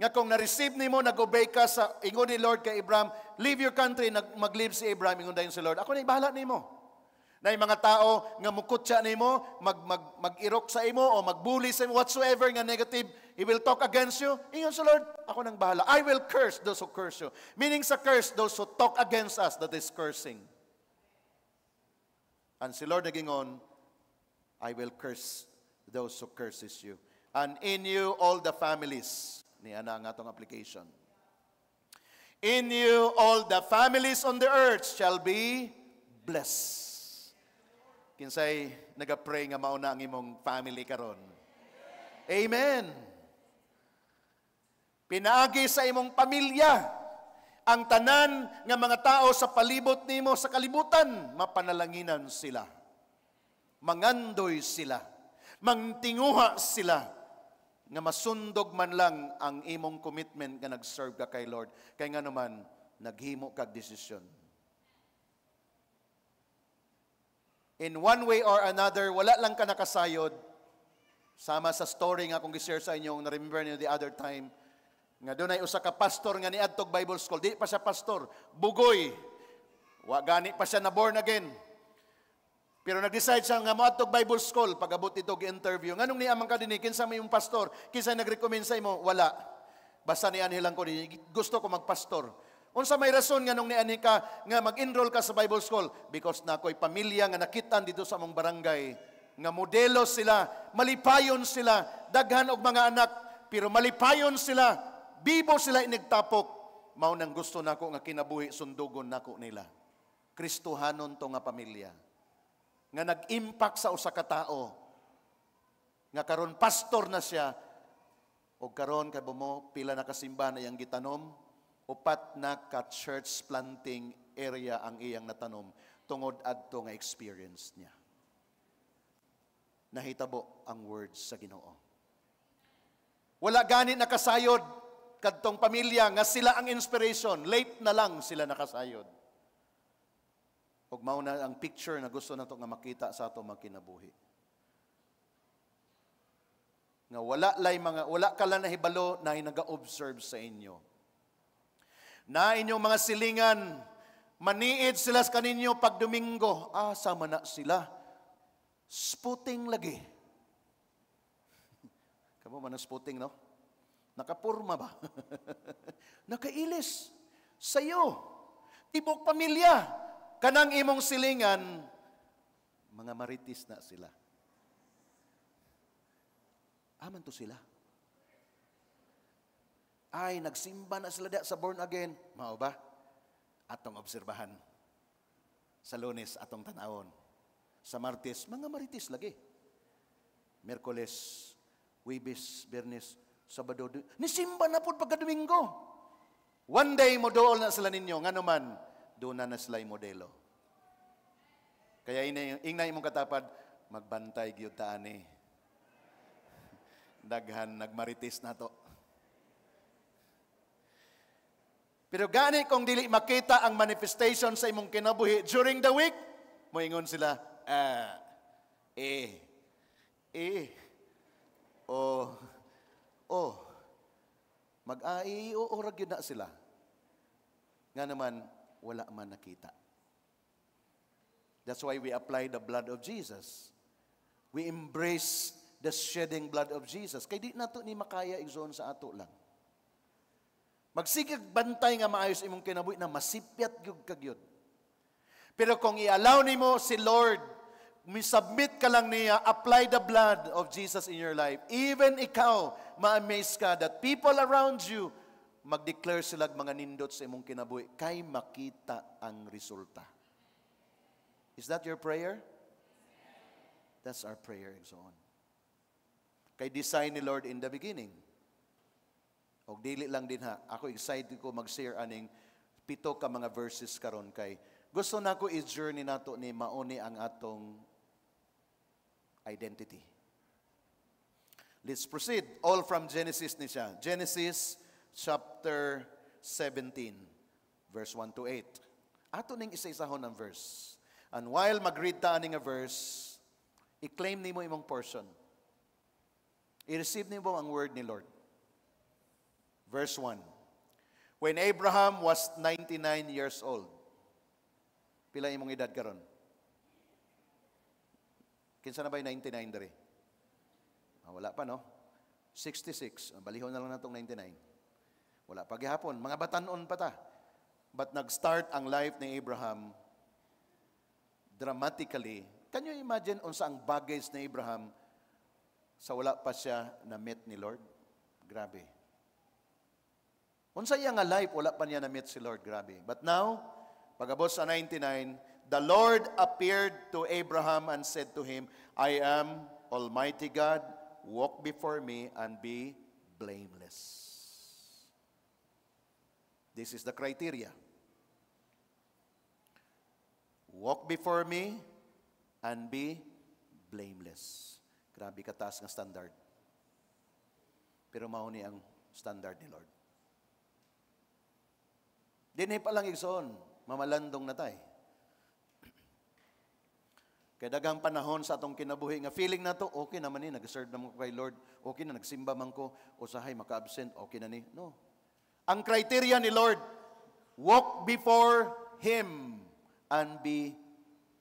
Nga kung na-receive nimo, nag-obey ka sa ingon ni Lord kay Abraham, leave your country, mag-live si Abraham, ingon dayon si Lord, ako na ibahala nimo. Na yung mga tao nga mukutsa nimo, mag-irok sa imo o magbuli sa imo, whatsoever nga negative, he will talk against you. Ingon sa Lord, ako nang bahala. I will curse those who curse you. Meaning sa curse, those who talk against us, that is cursing. And si Lord nagingon, I will curse those who curses you. And in you, all the families. Niya na ang atong application. In you, all the families on the earth shall be blessed. Kinsay nagapray nga mauna ang imong family karon. Amen. Pinaagi sa imong pamilya ang tanan nga mga tao sa palibot nimo sa kalibutan, mapanalanginan sila. Mangandoy sila. Mangtinguha sila nga masundog man lang ang imong commitment nga nag-serve ka kay Lord. Kay nga naman naghimo kag desisyon. In one way or another, wala lang ka nakasayod. Sama sa story nga kung gi-share sa inyo, na-remember niyo the other time, nga doon ay usa ka pastor nga niadtog Bible School. Di pa siya pastor, bugoy. Wa gani pa siya na born again. Pero nag-decide siya nga moadtog Bible school pag-abot ito gi-interview. Nganong niya man kadini kinsa may yung pastor? Kinsa nag-recommend sa imo? Wala. Basta ni anhi lang ko gusto ko magpastor. Unsa may rason nganong ni ani ka nga mag-enroll ka sa Bible school? Because nakoy pamilya nga nakitan dito sa among barangay nga modelo sila, malipayon sila, daghan og mga anak, pero malipayon sila, bibo sila inigtapok. Mao nang gusto nako nga kinabuhi sundugon nako nila. Kristohanon to nga pamilya. Nga nag-impact sa usa ka tao. Nga karon pastor na siya o karon kay mo pila na kasimbahan na iyang gitanom, upat na ka church planting area ang iyang natanom tungod adto nga experience niya. Nahitabo ang words sa Ginoo. Wala gani nakasayod kadtong pamilya nga sila ang inspiration, late na lang sila nakasayod. Ug mao na ang picture na gusto nato nga makita sa ato magkinabuhi. Nga wala ka lang nahibalo na naga-observe sa inyo. Na inyong mga silingan, maniid sila sa kaninyo pag Domingo. Sama na sila. Sputing lagi. Kamo man ang sputing, no? Nakapurma ba? Nakailis. Sayo. Tibok pamilya. Kanang imong silingan, mga maritis na sila. Aman to sila. Ay, nagsimba na sila sa born again. Mao ba? Atong obserbahan. Sa Lunes, atong tanawon. Sa Martes, mga maritis lagi. Merkoles, Wibis, Bernes, Sabado. Nisimba na po pagka-Domingo. One day, mo dool na sila ninyo. Nga naman, doon na sila'y modelo. Kaya ingna imong katapad, magbantay gyud ta ani. Daghan nagmaritis na to. Pero gani kung dili makita ang manifestation sa imong kinabuhi during the week, moingon sila, mag-ai, orag yun na sila. Nga naman, wala man nakita. That's why we apply the blood of Jesus. We embrace the shedding blood of Jesus. Kaya di nato ni makaya igsoon sa ato lang. Magsigig bantay nga maayos imong kinabuhi na masipyat gyud kagyud. Pero kung i-allow nimo si Lord, misubmit ka lang niya, apply the blood of Jesus in your life. Even ikaw, ma-amaze ka that people around you mag-declare sila mga nindot sa imong kinabuhi kay makita ang resulta. Is that your prayer? That's our prayer and so on. Kay design ni Lord in the beginning. O dili lang din ha, ako excited ko mag-share aning 7 ka mga verses karon kay gusto nako i-journey nato ni mauni ang atong identity. Let's proceed. All from Genesis ni siya. Genesis chapter 17, verse 1 to 8. Ato ning isa-isahon ang verse. And while mag-read ta aning a verse, i-claim nimo imong portion. I-receive nimo ang word ni Lord. Verse 1. When Abraham was 99 years old. Pila imong edad karon? Kinsa na ba 99 diri? Wala pa, no? 66. Balihon na lang natong 99. Wala pa gihapon. Mga batanon pa ta. But nag-start ang life ni Abraham dramatically. Can you imagine unsa ang baggage ni Abraham sa wala pa siya na-meet ni Lord? Grabe. Unsa iya nga life, wala pa niya na-meet si Lord. Grabe. But now, pag-abot sa 99, the Lord appeared to Abraham and said to him, I am Almighty God, walk before me and be blameless. This is the criteria. Walk before me and be blameless. Grabe kataas nga standard. Pero mao ni ang standard ni Lord. Dinhi pa lang igsoon, mamalandong na tay. Kaya dagang panahon sa atong kinabuhi nga feeling na to, okay naman ni, nag-serve naman ko kay Lord, okay na, nagsimba man ko, usahay, maka-absent, okay na ni. No. Ang criteria ni Lord, walk before Him and be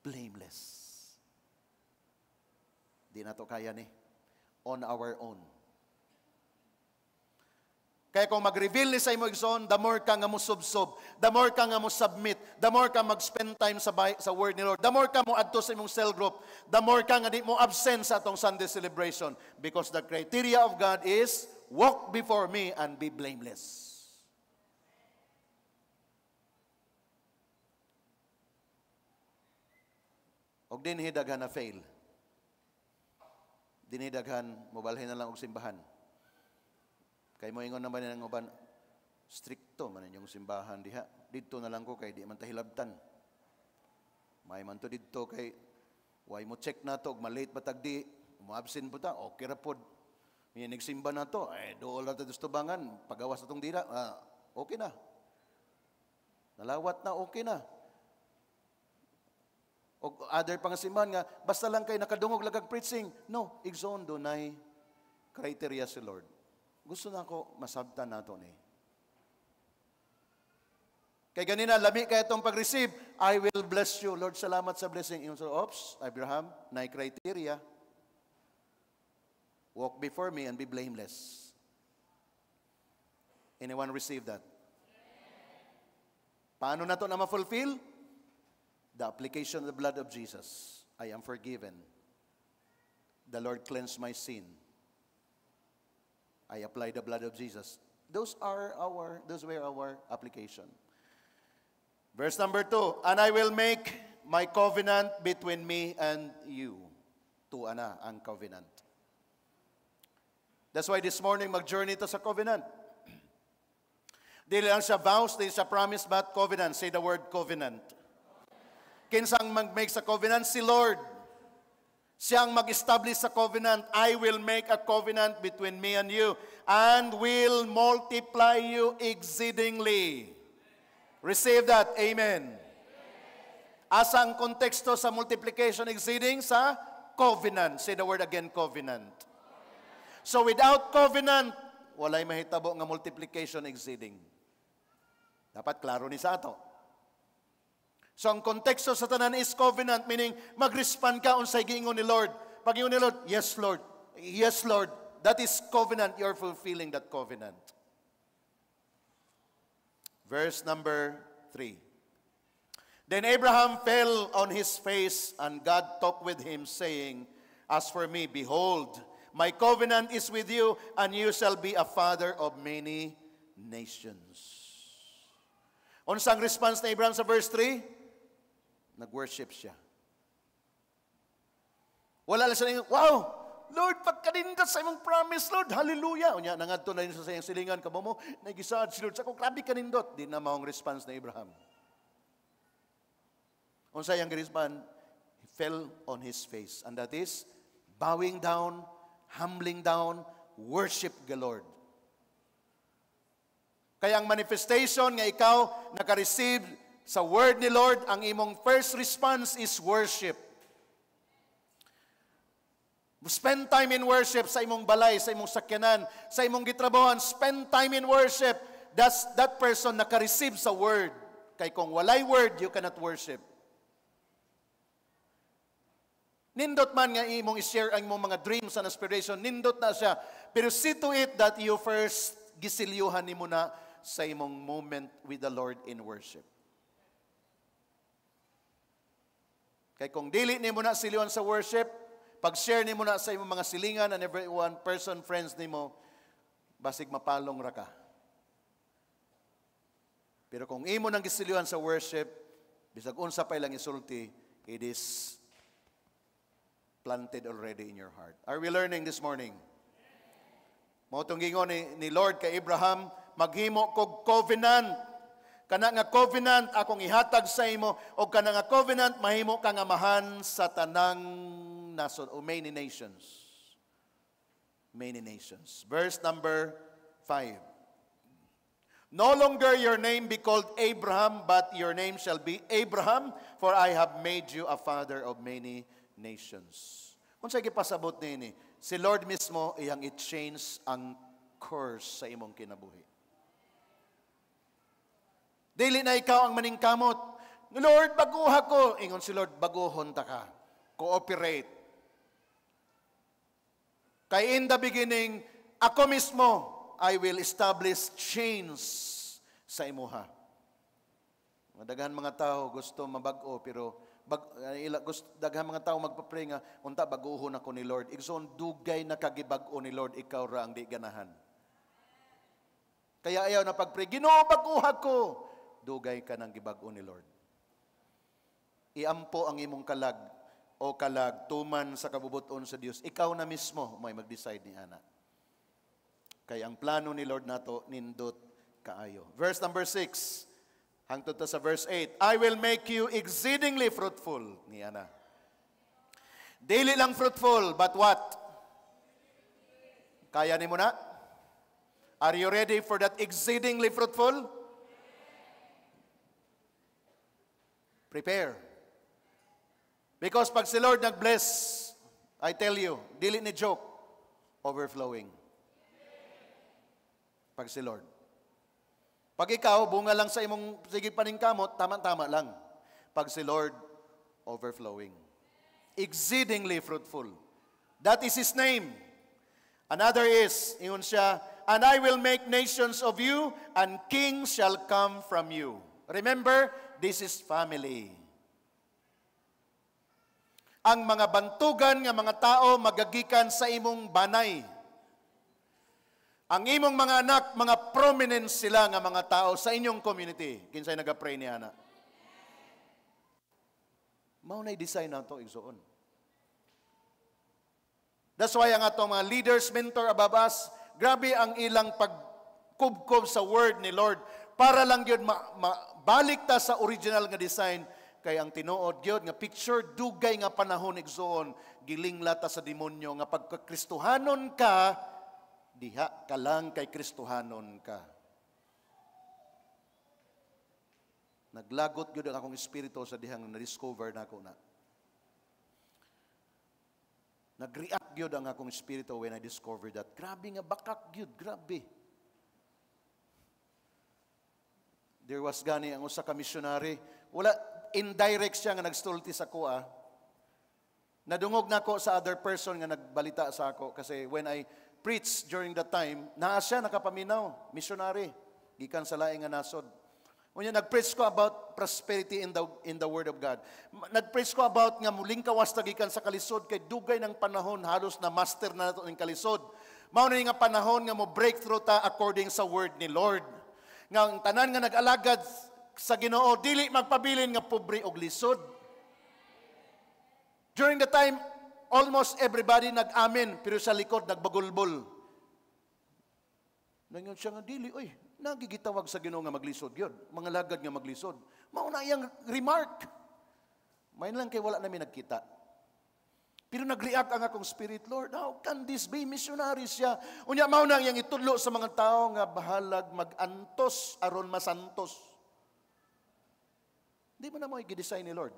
blameless. Di na to kaya ni. On our own. Kaya kung mag-reveal ni sa imo igsoon, the more ka nga mo subsob, the more ka nga mo submit, the more ka mag-spend time sa word ni Lord, the more ka mo adto sa imong cell group, the more ka nga di mo absent sa atong Sunday celebration. Because the criteria of God is, walk before me and be blameless. Og dinhi daghan na fail. Dinhi daghan, mobalhin na lang og simbahan. Kay mo ingon naman ng uban, stricto man yung simbahan diha. Didto na lang ko kay di man ta hilabtan. May man to didto kay way mo check na to, malate ba tagdi, mo absent po ta, okay ra pod. May nagsimba na to, dool na ta tubangan, pagawas atong dira, okay na. Nalawat na, okay na. O other pang simbahan nga, basta lang kay nakadungog lagag preaching. No, igsoon dunay criteria si Lord. Gusto na ako masabtan nato ni. Kay ganina, lami kaya itong pag-receive, I will bless you. Lord, salamat sa blessing. Oops, Abraham, na criteria. Walk before me and be blameless. Anyone receive that? Paano na ito na ma-fulfill? The application of the blood of Jesus. I am forgiven. The Lord cleansed my sin. I apply the blood of Jesus. Those were our application. Verse number 2, and I will make my covenant between me and you. Tuwa na ang covenant. That's why this morning mag-journey to sa covenant. Dili lang siya vows, dili siya promise, but covenant. Say the word covenant. Kinsang mag-make sa covenant? Si Lord. Siyang mag-establish sa covenant. I will make a covenant between me and you and will multiply you exceedingly. Receive that. Amen. Asa ang konteksto sa multiplication exceeding? Sa covenant. Say the word again, covenant. So without covenant, walay mahitabo nga multiplication exceeding. Dapat klaro ni sa ato. So ang konteksto sa tanan is covenant, meaning mag-respond ka unsay giingon ni Lord. Pag ingon ni Lord, yes Lord, yes Lord, that is covenant, you're fulfilling that covenant. Verse number 3. Then Abraham fell on his face, and God talked with him, saying, as for me, behold, my covenant is with you, and you shall be a father of many nations. Unsang response na Abraham sa verse 3? Nag-worship siya. Wala lang siya, wow, Lord, pagkanindot sa imong promise, Lord, hallelujah. O niya, nangadto na rin sa sayang silingan, kamo mo, nagisaad si Lord, sa kong grabe kanindot. Di na maong response na Abraham. Unsay ang response? He fell on his face. And that is, bowing down, humbling down, worship the Lord. Kaya ang manifestation nga ikaw naka-receive sa word ni Lord, ang imong first response is worship. Spend time in worship sa imong balay, sa imong sakyanan, sa imong gitrabahoan. Spend time in worship. That person naka-receive sa word. Kay kung walay word, you cannot worship. Nindot man nga imong i-share ang imong mga dreams and aspiration, nindot na siya. Pero see to it that you first gisilyuhan ni mo na sa imong moment with the Lord in worship. Kaya kung dili ni mo na silyuhan sa worship, pag-share ni mo na sa imong mga silingan and everyone, person, friends ni mo, basig mapalong ra ka. Pero kung imo nang gisilyuhan sa worship, bisag unsa pa ilang isulti, it is planted already in your heart. Are we learning this morning? Mao tong gingon ni Lord kay Abraham, maghimo kog covenant. Kana nga covenant akong ihatag sa imo, o kana nga covenant mahimo kang amahan sa tanang nason o many nations. Many nations. Verse number 5. No longer your name be called Abraham, but your name shall be Abraham, for I have made you a father of many nations. Unsay gipasabot niini? Si Lord mismo iyang i-change ang course sa imong kinabuhi. Dili na ikaw ang maningkamot. Lord, baguha ko. Ingon si Lord, baguhon ta ka. Cooperate. Kay in the beginning, ako mismo, I will establish chains sa imuha. Daghan mga tao gusto mabag-o, pero daghan mga tao magpa-pray nga, unta baguhon ako ni Lord. Igsoon, dugay na kagibag-o ni Lord, ikaw ra ang di ganahan. Kaya ayaw na pag-pray, Ginoo, baguha ko. Dugay ka ng gibag-o ni Lord. Iampo ang imong kalag o kalag tuman sa kabubuton sa Dios. Ikaw na mismo may mag-decide ni ana. Kaya ang plano ni Lord nato nindot kaayo. Verse number 6 hangtod ta sa verse 8. I will make you exceedingly fruitful ni ana. Dili lang fruitful, but what? Kaya nimo na? Are you ready for that exceedingly fruitful? Prepare. Because pag si Lord nag-bless, I tell you, dili ni joke, overflowing. Pag si Lord. Pag ikaw, bunga lang sa imong sige paningkamot, tama-tama lang. Pag si Lord, overflowing. Exceedingly fruitful. That is His name. Another is, ingon siya, and I will make nations of you, and kings shall come from you. Remember, this is family. Ang mga bantugan nga mga tao magagikan sa imong banay. Ang imong mga anak, mga prominent sila nga mga tao sa inyong community. Kinsay nagapray ni ana. Mao nay design nato igsoon. That's why ang atong mga leaders, mentor above us, grabe ang ilang pagkubkob sa word ni Lord para lang gyud balik ta sa original nga design. Kay ang tinuod gyud nga picture dugay nga panahon igsoon gilingla ta sa demonyo nga pagkakristohanon ka diha ka lang kay kristohanon ka. Naglagot gyud ang akong espiritu sa dihang na-discover nako na. Nag-react gyud ang akong espiritu when I discovered that. Grabe nga bakak gyud, grabe. There was gani ang usa ka missionary, wala indirect siya nga nagstulti sa kuha. Nadungog na ko sa other person nga nagbalita sa ako kasi when I preached during that time, naa siya nakapaminaw, missionary, gikan sa laing nga nasod. Unya nagpreach ko about prosperity in the word of God. Nagpreach ko about nga muling kawas gikan sa kalisod kay dugay ng panahon halos na master na nato ning kalisod. Mao na nga panahon nga mo breakthrough ta according sa word ni Lord. Nga ang tanan nga nag-alagad sa Ginoo dili magpabilin nga pobre og lisod. During the time almost everybody nag-amen pero sa likod nagbagulbol. Nangon siya nga dili oy, nagigitawag sa Ginoo nga maglisod gyud, mga lagad nga maglisod. Mao na iyang remark. Mayn lang kay wala namin nagkita. Pero nag-react ang akong spirit, Lord, how can this be? Missionary siya. Unya mao na iyang itudlo sa mga tao nga bahalag mag-antos aron masantos. Di mo na mo i-design ni Lord.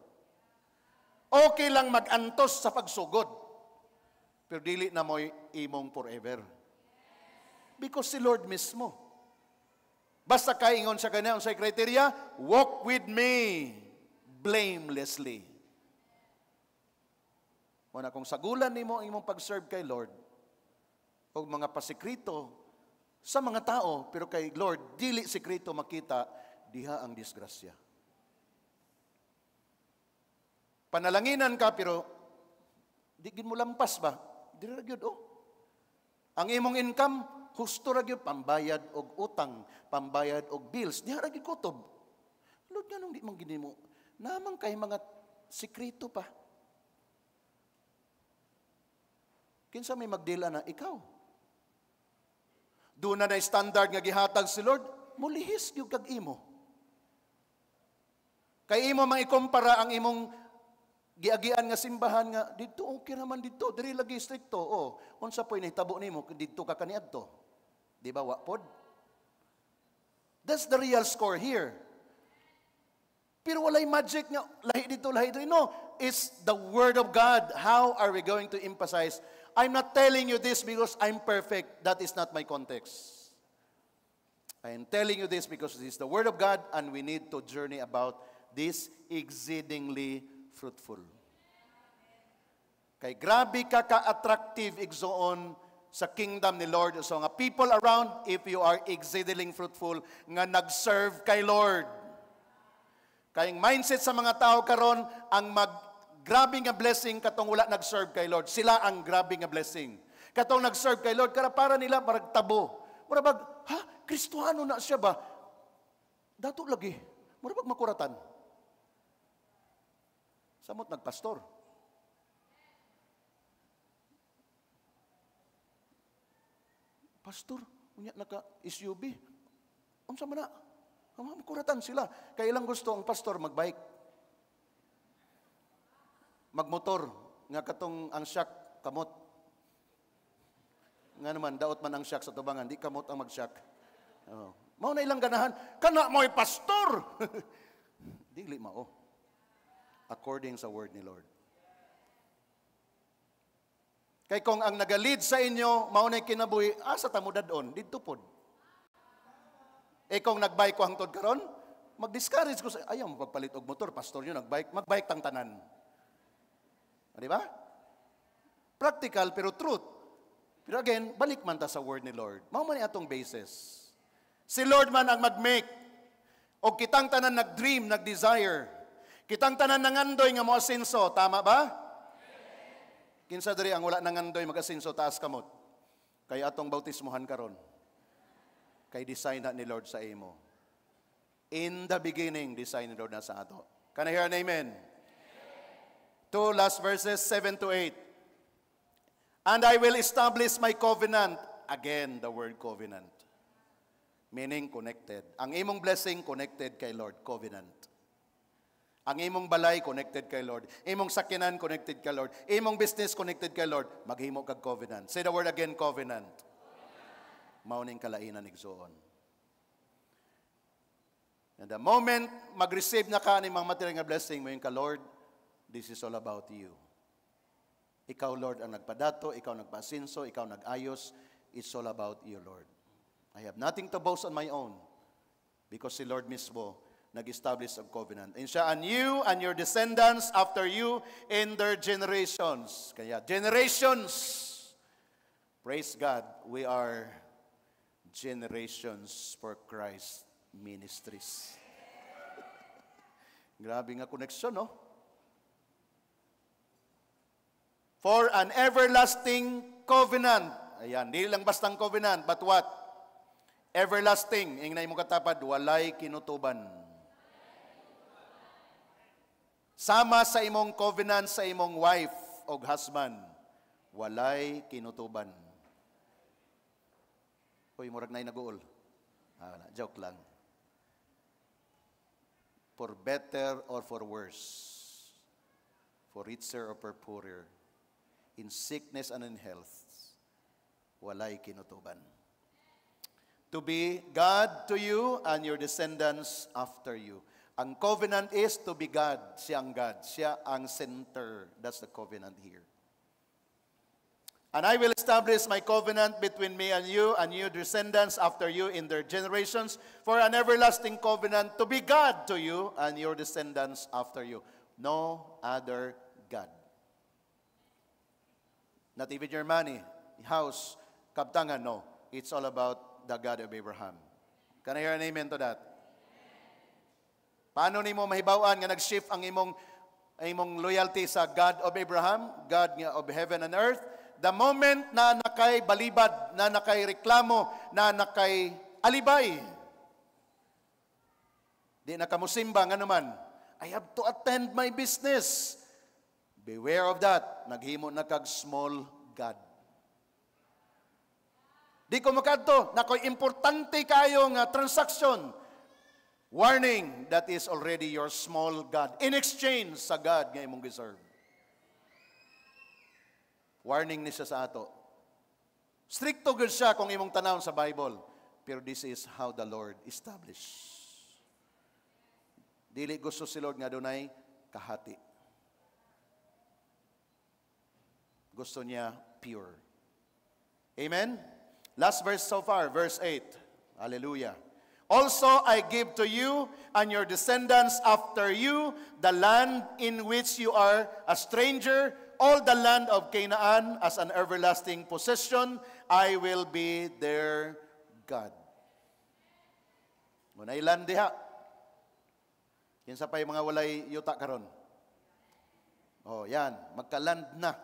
Okay lang mag-antos sa pagsugod. Pero dili na mo imong forever. Because si Lord mismo. Basta kaingon sa kanya, ang criteria, walk with me blamelessly. Muna kung sagulan nimo ang imong pag-serve kay Lord, o mga pasikrito sa mga tao, pero kay Lord, dili sikrito makita, diha ang disgrasya. Panalanginan ka, pero di gid mo lampas ba? Di ra gyud oh. Ang imong income, husto ra gyud pambayad og utang, pambayad og bills, diha ra gyud kutob. Lord, nganong di man gini mo? Namang kay mga sikrito pa. Kinsa may magdila na ikaw. Doon na standard nga gihatag si Lord, mulihis gyud kag imo. Kay imo mang ikumpara ang imong giagian nga simbahan nga dito okay naman dito, diri lagi stricto. Oh, unsa poy nahitabo nimo dito ka kaniadto? Di ba wa pod? That's the real score here. Pero walay magic nga lahi dito lahi dito. No, it's the word of God. How are we going to emphasize? I'm not telling you this because I'm perfect. That is not my context. I am telling you this because it is the word of God and we need to journey about this exceedingly fruitful. Kay grabe ka ka-attractive igsoon sa kingdom ni Lord. So nga people around, if you are exceedingly fruitful, nga nag-serve kay Lord. Kayong mindset sa mga tao karon ang grabe nga blessing katong wala nag-serve kay Lord. Sila ang grabe nga blessing. Katong nag-serve kay Lord, kaya para nila parang tabo. Murabag, Kristohano na siya ba? Dato lagi. Murabag makuratan. Samot nagpastor. Pastor, unya naka-SUV. Unsa man na? Makuratan sila. Kaya ilang gusto ang pastor magbike. Magmotor. Nga katong ang shock, kamot. Nga naman, daot man ang shock sa tubangan. Di kamot ang mag-shock. Oh. Mao na ilang ganahan. Kana mo'y pastor! Dili mao. According sa word ni Lord. Kay kung ang nagalid sa inyo, maunay kinabuhi, asa tamo dadon, didto pod. Kung nagbike ko hangtod karon, mag-discourage ko sa ayaw magpalit og motor, pastor nyo nagbike, magbike tang tanan. Di ba? Practical pero truth. Pero again, balik man ta sa word ni Lord. Mao man atong basis. Si Lord man ang mag-make. O kitang tanan nag-dream, nag-desire. Kitang tanan nangandoy nga mo asenso, tama ba? Kinsa diri ang wala nangandoy mag-asenso taas kamot. Kay atong bautismohan karon. Kay design na ni Lord sa imo. In the beginning, design ni Lord na sa ato. Can I hear an amen? Two last verses, 7 to 8. And I will establish my covenant. Again, the word covenant. Meaning connected. Ang imong blessing, connected kay Lord. Covenant. Ang imong balay, connected kay Lord. Imong sakinan, connected kay Lord. Imong business, connected kay Lord. Maghimo kag covenant. Say the word again, covenant. Mauning kalainan igsoon. And the moment mag-receive na ka ng mga material nga blessing mo yung ka, Lord, this is all about you. Ikaw, Lord, ang nagpadato, ikaw nagpasinso, ikaw nag-ayos. It's all about you, Lord. I have nothing to boast on my own because si Lord mismo nag-establish of covenant. And siya, and you and your descendants after you in their generations. Kaya, generations. Praise God, we are generations for Christ ministries. Grabe nga connection, no? For an everlasting covenant. Ayan, di lang bastang covenant, but what? Everlasting. Ingay mo katapad, walay kinutuban. Sama sa imong covenant sa imong wife o husband, walay kinutuban. Hoy, murag na'y nag-uol. Joke lang. For better or for worse, for richer or for poorer, in sickness and in health, walay kinutuban. To be God to you and your descendants after you. Ang covenant is to be God. Siya ang God. Siya ang center. That's the covenant here. And I will establish my covenant between me and your descendants after you in their generations for an everlasting covenant to be God to you and your descendants after you. No other God. Not even your money, house, kabtangan, no. It's all about the God of Abraham. Can I hear an amen to that? Paano nimo mahibaw-an nga nag-shift ang imong loyalty sa God of Abraham, God nga of heaven and earth? The moment na nakay balibad, na nakay reklamo, na nakay alibay, di na kamusimba nga naman, I have to attend my business. Beware of that. Naghimo na kag small God. Di ko makadto, nakoy importante kayo nga transaction. Warning, that is already your small God. In exchange sa God nga imong giserve. Warning ni siya sa ato. Stricto good siya kung imong tanawon sa Bible. Pero this is how the Lord established. Dili gusto si Lord nga dunay kahati. Gusto niya pure. Amen? Last verse so far, verse 8. Hallelujah. Also, I give to you and your descendants after you the land in which you are a stranger, all the land of Canaan as an everlasting possession. I will be their God. Munay land diha. Kinsa pa yung mga walay yuta karon? Oh, yan, magka-land na.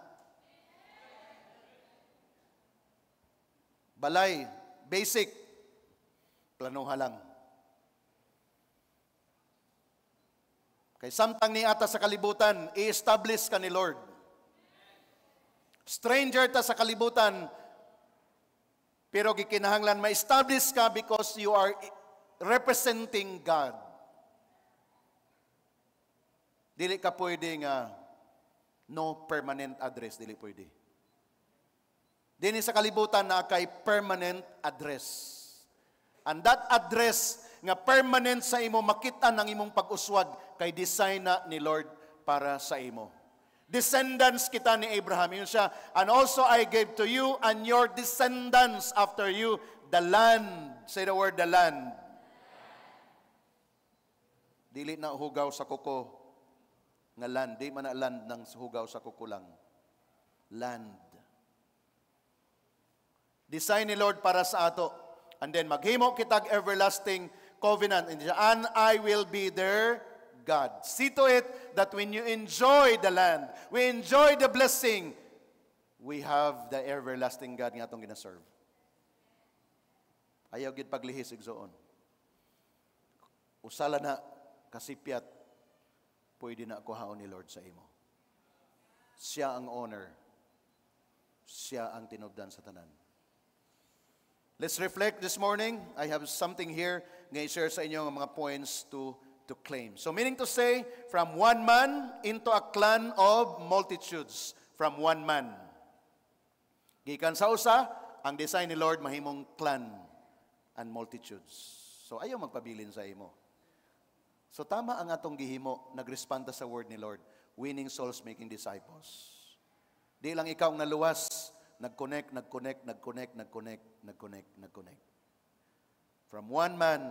Balay, basic, planuha lang. Kay samtang ni ata sa kalibutan, i-establish ka ni Lord. Stranger ta sa kalibutan, pero gikinahanglan ma-establish ka because you are representing God. Dili ka pwede nga no permanent address, dili pwede. Dini sa kalibutan na kay permanent address. And that address nga permanent sa imo makita ng imong pag-uswag kay design na ni Lord para sa imo. Descendants kita ni Abraham. Yun siya, and also I gave to you and your descendants after you the land. Say the word, the land. Dili na hugaw sa kuko nga land. Di man na land ng hugaw sa kuko lang. Land. Design ni Lord para sa ato. And then maghimo kitag everlasting covenant. And I will be their God. See to it that when you enjoy the land, we enjoy the blessing, we have the everlasting God nga atong ginaserve. Ayaw gid paglihis igsoon. Usala na kasipyat, pwede na kuhaon ni Lord sa imo. Siya ang owner. Siya ang tinubdan sa tanan. Let's reflect this morning. I have something here nga i-share sa inyo ng mga points to claim. So meaning to say, from one man into a clan of multitudes. From one man. Gikan sa usa, ang design ni Lord mahimong clan and multitudes. So ayaw magpabilin sa imo. So tama ang atong gihimo, nagrespond sa word ni Lord, winning souls, making disciples. Di lang ikaw ang naluwas, nag-connect. From one man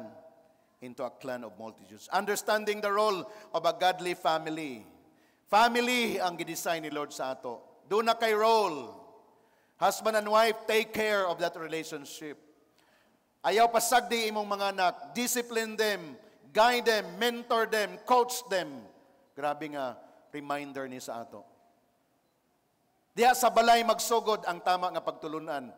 into a clan of multitudes. Understanding the role of a godly family. Family ang gidesign ni Lord sa ato. Do na kay role. Husband and wife, take care of that relationship. Ayaw pasagdi imong mga anak. Discipline them, guide them, mentor them, coach them. Grabe nga reminder ni sa ato. Diha sa balay magsugod ang tama nga pagtulunan.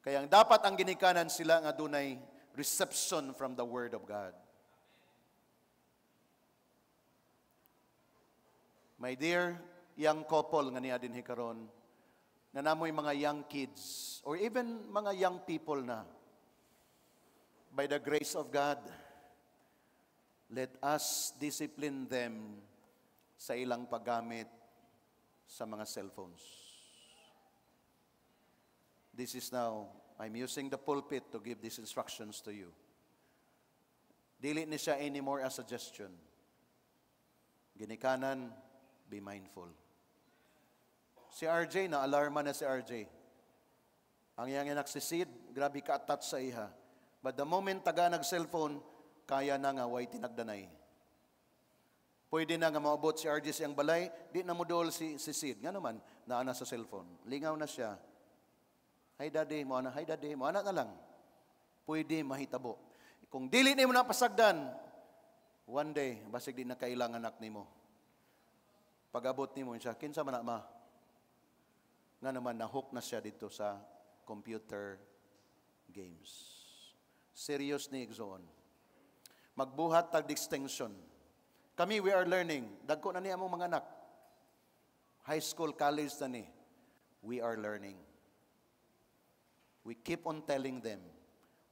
Kaya dapat ang ginikanan sila nga dunay reception from the Word of God. My dear young couple nga niya din hikaron, na namoy mga young kids, or even mga young people na, by the grace of God, let us discipline them sa ilang paggamit sa mga cellphones. This is now, I'm using the pulpit to give these instructions to you. Dili ni siya anymore a suggestion. Ginikanan, be mindful. Si RJ, na-alarma na si RJ. Ang iyang naksisid, grabe ka-attach sa iha. But the moment taga nag-cellphone, kaya na nga, way tinagdanay. Pwede na nga maabot si RJ siyang balay, di na mo dool si Sid. Nga naman, naana sa cellphone. Lingaw na siya. Hi daddy, mo ana, hi daddy, mo ana na lang. Pwede mahitabo. Kung dili nimo na pasagdan, one day, basig di na kailangan anak nimo. Pag-abot nimo siya, kinsa man na ma? Nga naman, na-hook na siya dito sa computer games. Serious ni igsoon. Magbuhat tag distinction. Kami, we are learning. Dagko na ni among mga anak. High school, college na ni. We are learning. We keep on telling them.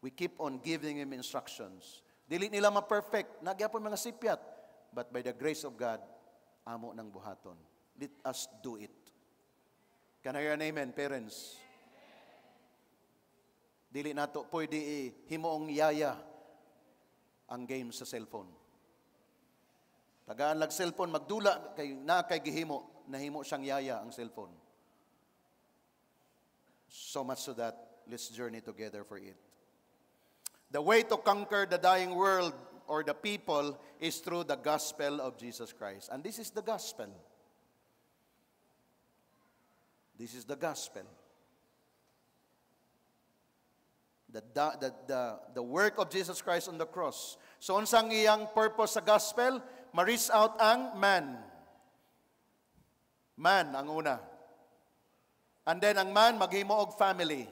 We keep on giving them instructions. Dili nila ma-perfect. Nagyapon mga sipyat. But by the grace of God, amo ng buhaton. Let us do it. Can I hear an amen, parents? Dili nato pwede himuong yaya ang game sa cellphone. Tagaan lag cellphone, magdula, kay gihimo, nahimo siyang yaya ang cellphone. So much so that, let's journey together for it. The way to conquer the dying world or the people is through the gospel of Jesus Christ. And this is the gospel. This is the gospel. The work of Jesus Christ on the cross. So, unsang iyang purpose sa gospel? Ma-reach out ang man. Man ang una. And then, ang man, maghimo og family.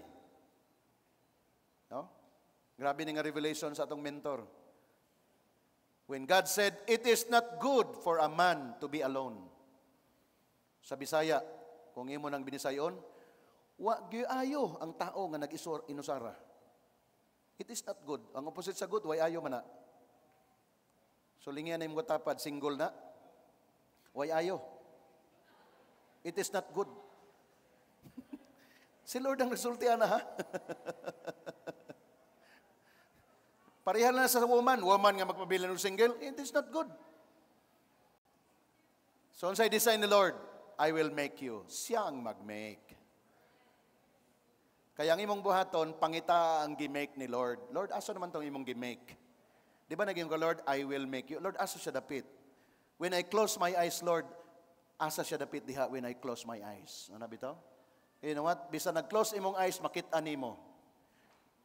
No? Grabe nga revelation sa atong mentor. When God said, it is not good for a man to be alone. Sa Bisaya, kung imo nang binisayon, wa ayo ang tao nga nag-inusara. It is not good. Ang opposite sa good, way ayo man na. So, lingyan na yung tapad, single na. Way ayo. It is not good. Si Lord ang resultihan na, ha? Parihal na sa woman. Woman nga magpabilan ng single, it is not good. So, unsay design ni Lord, I will make you. Siya ang mag-make. Kaya ang imong buhaton, pangita ang gimake ni Lord. Lord, aso naman itong imong gimake? Di ba naging ko, Lord, I will make you. Lord, aso siya dapit? When I close my eyes, Lord, asa siya dapit diha when I close my eyes. Ano bitaw? You know what? Bisa nag-close imong eyes, makita nimo.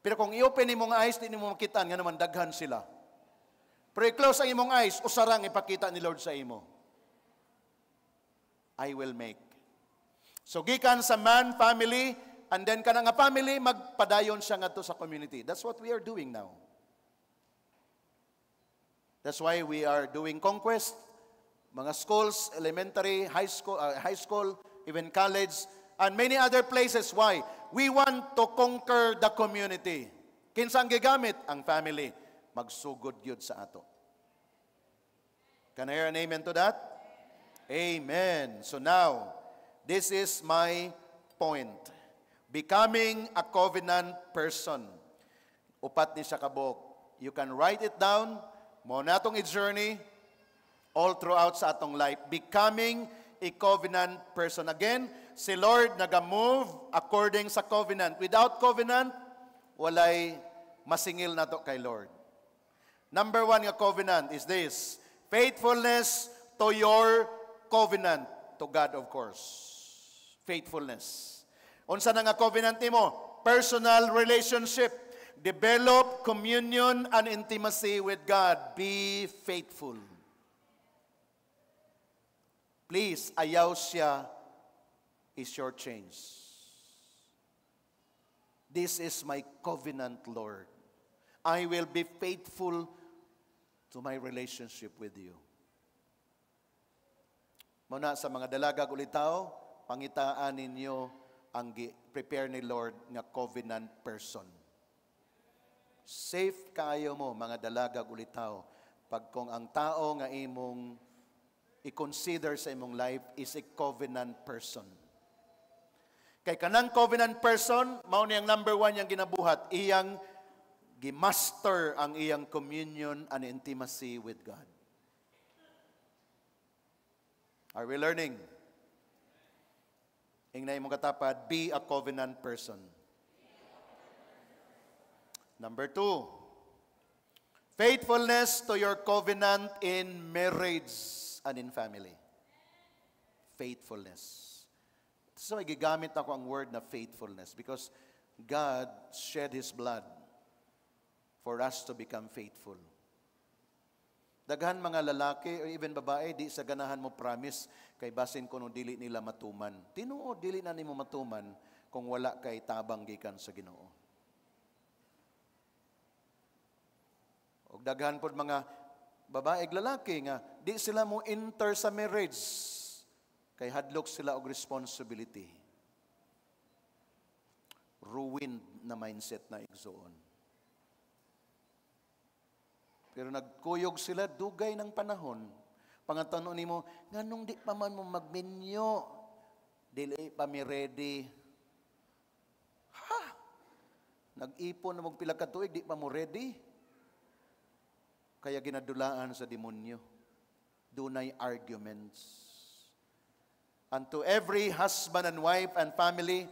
Pero kung i-open imong eyes, di nimo makita, nga naman daghan sila. Pero i-close ang imong eyes, usarang ipakita ni Lord sa imo. I will make. So, gikan sa man, family, and then ka nga family, magpadayon siya nga to sa community. That's what we are doing now. That's why we are doing conquest. Mga schools, elementary, high school, even college, and many other places. Why? We want to conquer the community. Kinsa ang gigamit? Ang family. Magsugod yun sa ato. Can I hear an amen to that? Amen. So now, this is my point. Becoming a covenant person. Upat ni siya kabok. You can write it down. Mo natong i-journey all throughout sa atong life. Becoming a covenant person. Again, si Lord naga-move according sa covenant. Without covenant, walay masingil na to kay Lord. Number 1 nga covenant is this. Faithfulness to your covenant. To God, of course. Faithfulness. Unsa na nga covenant nimo? Personal relationship. Develop communion and intimacy with God. Be faithful. Please, ayaw siya is your change. This is my covenant, Lord. I will be faithful to my relationship with you. Muna sa mga dalaga ulitaw, pangitaan ninyo ang prepare ni Lord nga covenant person. Safe kayo mo, mga dalaga ulitaw, pag kung ang tao nga imong i-consider sa imong life is a covenant person. Kay kanang covenant person, mao niyang number 1 yang ginabuhat, iyang gimaster ang iyang communion and intimacy with God. Are we learning? Ingna imong katapad, be a covenant person. Number 2, faithfulness to your covenant in marriage and in family. Faithfulness. So, gigamit ako ang word na faithfulness because God shed His blood for us to become faithful. Daghan mga lalaki or even babae, di sa ganahan mo promise kay basin ko nung dili nila matuman. Tinuod, dili na nimo matuman kung wala kay tabang gikan sa Ginoo. O daghan pod mga babae ug lalaki nga di sila mo enter sa marriage kay hadlok sila og responsibility. Ruined na mindset na igsoon. Pero nagkuyog sila dugay ng panahon. Pangatanong nimo, nganong di pa man mo magmenyo? Dili pa mi ready. Ha? Nag-ipon na mong pila ka tuig, di pa mo ready? Kaya ginadulaan sa demonyo. Dunay arguments. And to every husband and wife and family,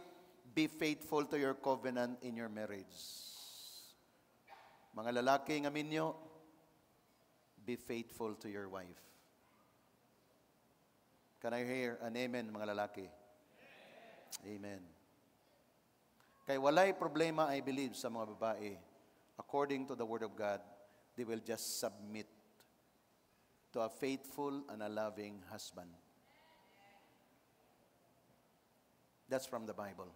be faithful to your covenant in your marriage. Mga lalaki nga minyo, be faithful to your wife. Can I hear an amen, mga lalaki? Amen. Kay walay problema, I believe, sa mga babae. According to the Word of God, they will just submit to a faithful and a loving husband. That's from the Bible.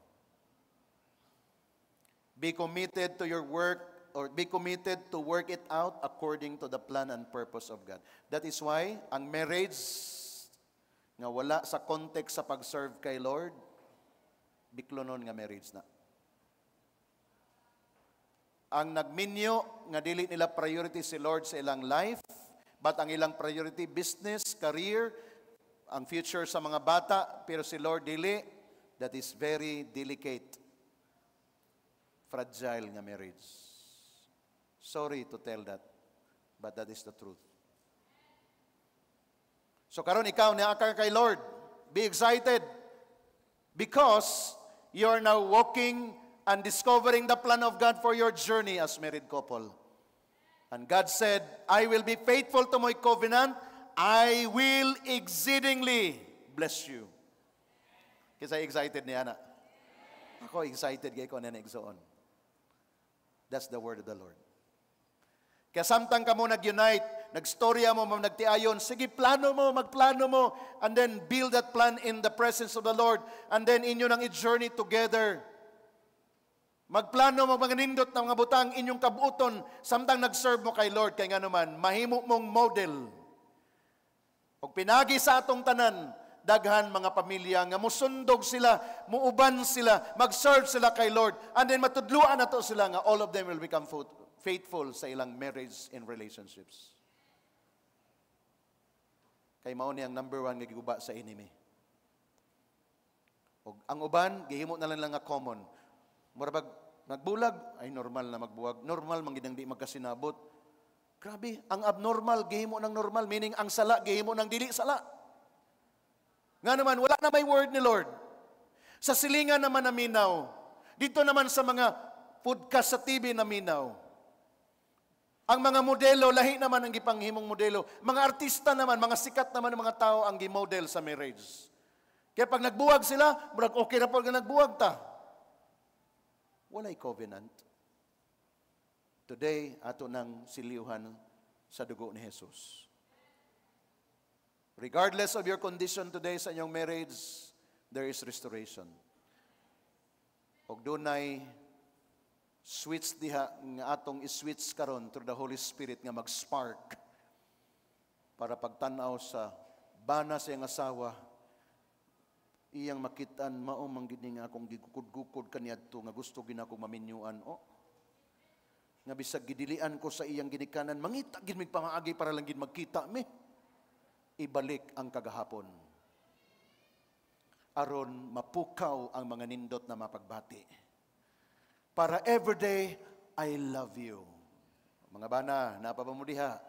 Be committed to your work, or be committed to work it out according to the plan and purpose of God. That is why, ang marriage nga wala sa context sa pag-serve kay Lord, biklonon nga marriage na. Ang nagminyo nga dili nila priority si Lord sa ilang life, but ang ilang priority business, career, ang future sa mga bata, pero si Lord dili, that is very delicate, fragile nga marriage. Sorry to tell that, but that is the truth. So karon ikaw niaka kay Lord, be excited because you are now walking and discovering the plan of God for your journey as married couple. And God said, I will be faithful to my covenant. I will exceedingly bless you. Kasi excited niya na. Ako excited kay ko na nagsoon. That's the word of the Lord. Kaya samtang ka mo nag-unite, nagstorya mo, nagtiayon, sige, plano mo, magplano mo, and then build that plan in the presence of the Lord, and then inyo nang i-journey together. Magplano mo, mga nindot ng mga butang, inyong kabuton, samtang nag-serve mo kay Lord, kaya nga naman, mahimo mong model. O pinagi sa atong tanan, daghan mga pamilya, nga musundog sila, muuban sila, mag-serve sila kay Lord, and then matudluan na to sila, nga all of them will become faithful sa ilang marriage and relationships. Kay mao ni ang number one nga giguba sa enemy. Og ang uban gihimo na lang nga common. Murag nagbulag ay normal na magbuwag. Normal man gid ang di magkasinabot. Grabe, ang abnormal gihimo ng normal, meaning ang sala gihimo ng dili sala. Nga naman wala na may word ni Lord. Sa silingan naman na minaw. Dito naman sa mga podcast sa TV na minaw. Ang mga modelo, lahi naman ang gipanghimong modelo. Mga artista naman, mga sikat naman ng mga tao ang gimodel sa marriage. Kaya pag nagbuwag sila, murag okay na po nga nagbuwag ta. Walay covenant. Today, ato nang siliuhan sa dugo ni Jesus. Regardless of your condition today sa inyong marriage, there is restoration. Og dunay switch diha nga atong i-switch karon through the Holy Spirit nga mag-spark para pagtan-aw sa bana sa iyang asawa, iyang makitaan mao man gid nga akong gigukod-gukod kaniadto nga gusto gid akong maminyuan nga bisag gidilian ko sa iyang ginikanan mangita gid mig pamaagi para lang gid magkita mi, ibalik ang kagahapon aron mapukaw ang mga nindot na mapagbati. Para everyday, I love you. Mga bana, napa ba mo diha?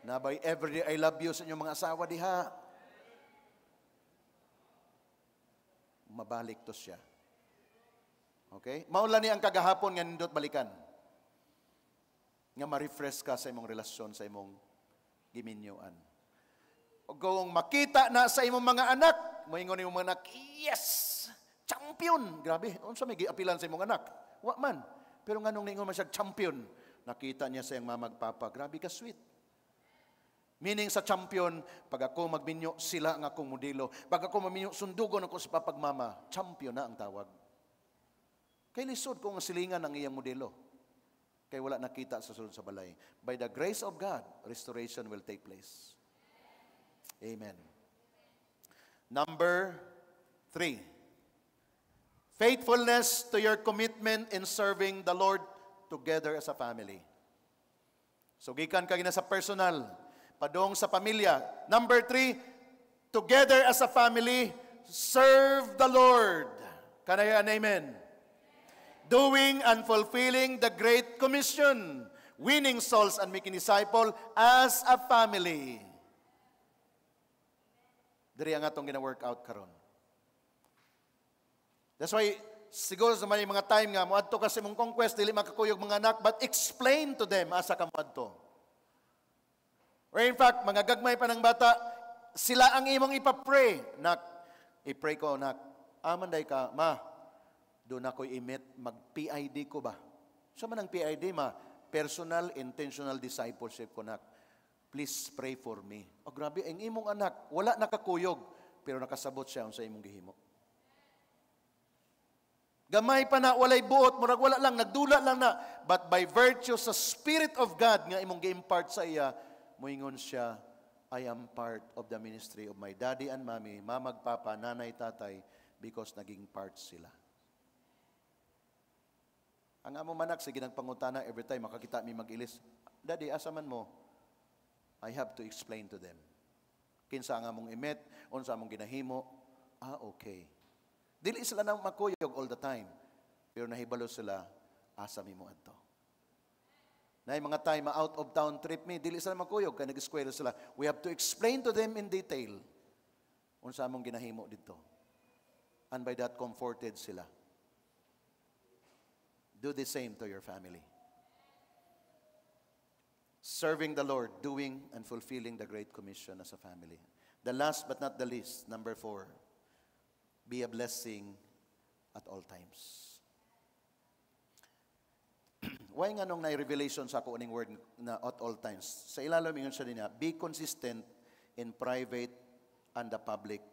Nabay everyday, I love you sa inyong mga asawa diha. Mabalik to siya. Okay? Maula ni ang kagahapon nga nindot balikan. Nga ma-refresh ka sa imong relasyon, sa imong giminyuan. O kung makita na sa imong mga anak, moingon imong mga anak, yes! Champion! Grabe, unsa may giapilan sa imong anak? Wa man. Pero nganong ningon man siya champion, nakita niya sa iyang mamagpapa. Grabe ka sweet. Meaning sa champion, pag ako magminyo, sila ang akong modelo. Pag ako maminyo, sundugon ako sa papagmama. Champion na ang tawag. Kay lisod ko ang silingan ang iyang modelo. Kay wala nakita sa sulod sa balay. By the grace of God, restoration will take place. Amen. Number 3. Faithfulness to your commitment in serving the Lord together as a family. So, gikan ka gina sa personal, padong sa pamilya. Number 3, together as a family, serve the Lord. Kanayan, amen. Doing and fulfilling the Great Commission, winning souls and making disciples as a family. Diri ang atong gina-work out karon. That's why, siguro sa mga time nga, muadto ka sa mong conquest, dili makakuyog mga anak, but explain to them asa ka muadto. Or in fact, mga gagmay pa ng bata, sila ang imong ipapray. Nak, i-pray ko, nak, Aman day ka, ma, doon ako'y imit, mag-PID ko ba? Sa man ang PID, ma, personal, intentional discipleship ko, nak. Please pray for me. O grabe, ang imong anak, wala nakakuyog, pero nakasabot siya sa imong gihimo. Gamay pa na, walay buot, murag wala lang, nagdula lang na. But by virtue sa Spirit of God, nga imong gi-impart sa iya, moingon siya, I am part of the ministry of my daddy and mommy, mamag, papa, nanay, tatay, because naging part sila. Ang among manak, sige nagpangutana, every time makakita mi mag-ilis, Daddy, asa man mo? I have to explain to them. Kinsa ang among imit, unsa among ginahimo, okay. Dili sila nang makuyog all the time. Pero nahibalo sila, asa mi mo adto. Na mga time out of town trip mi, dili sila makuyog kay nag-eskwela sila. We have to explain to them in detail unsa among ginahimo dito. And by that comforted sila. Do the same to your family. Serving the Lord, doing and fulfilling the Great Commission as a family. The last but not the least, number 4, be a blessing at all times. Why nga nung na-revelation sa ako uning word na at all times? Sa ilalim ingon siya niya, be consistent in private and the public,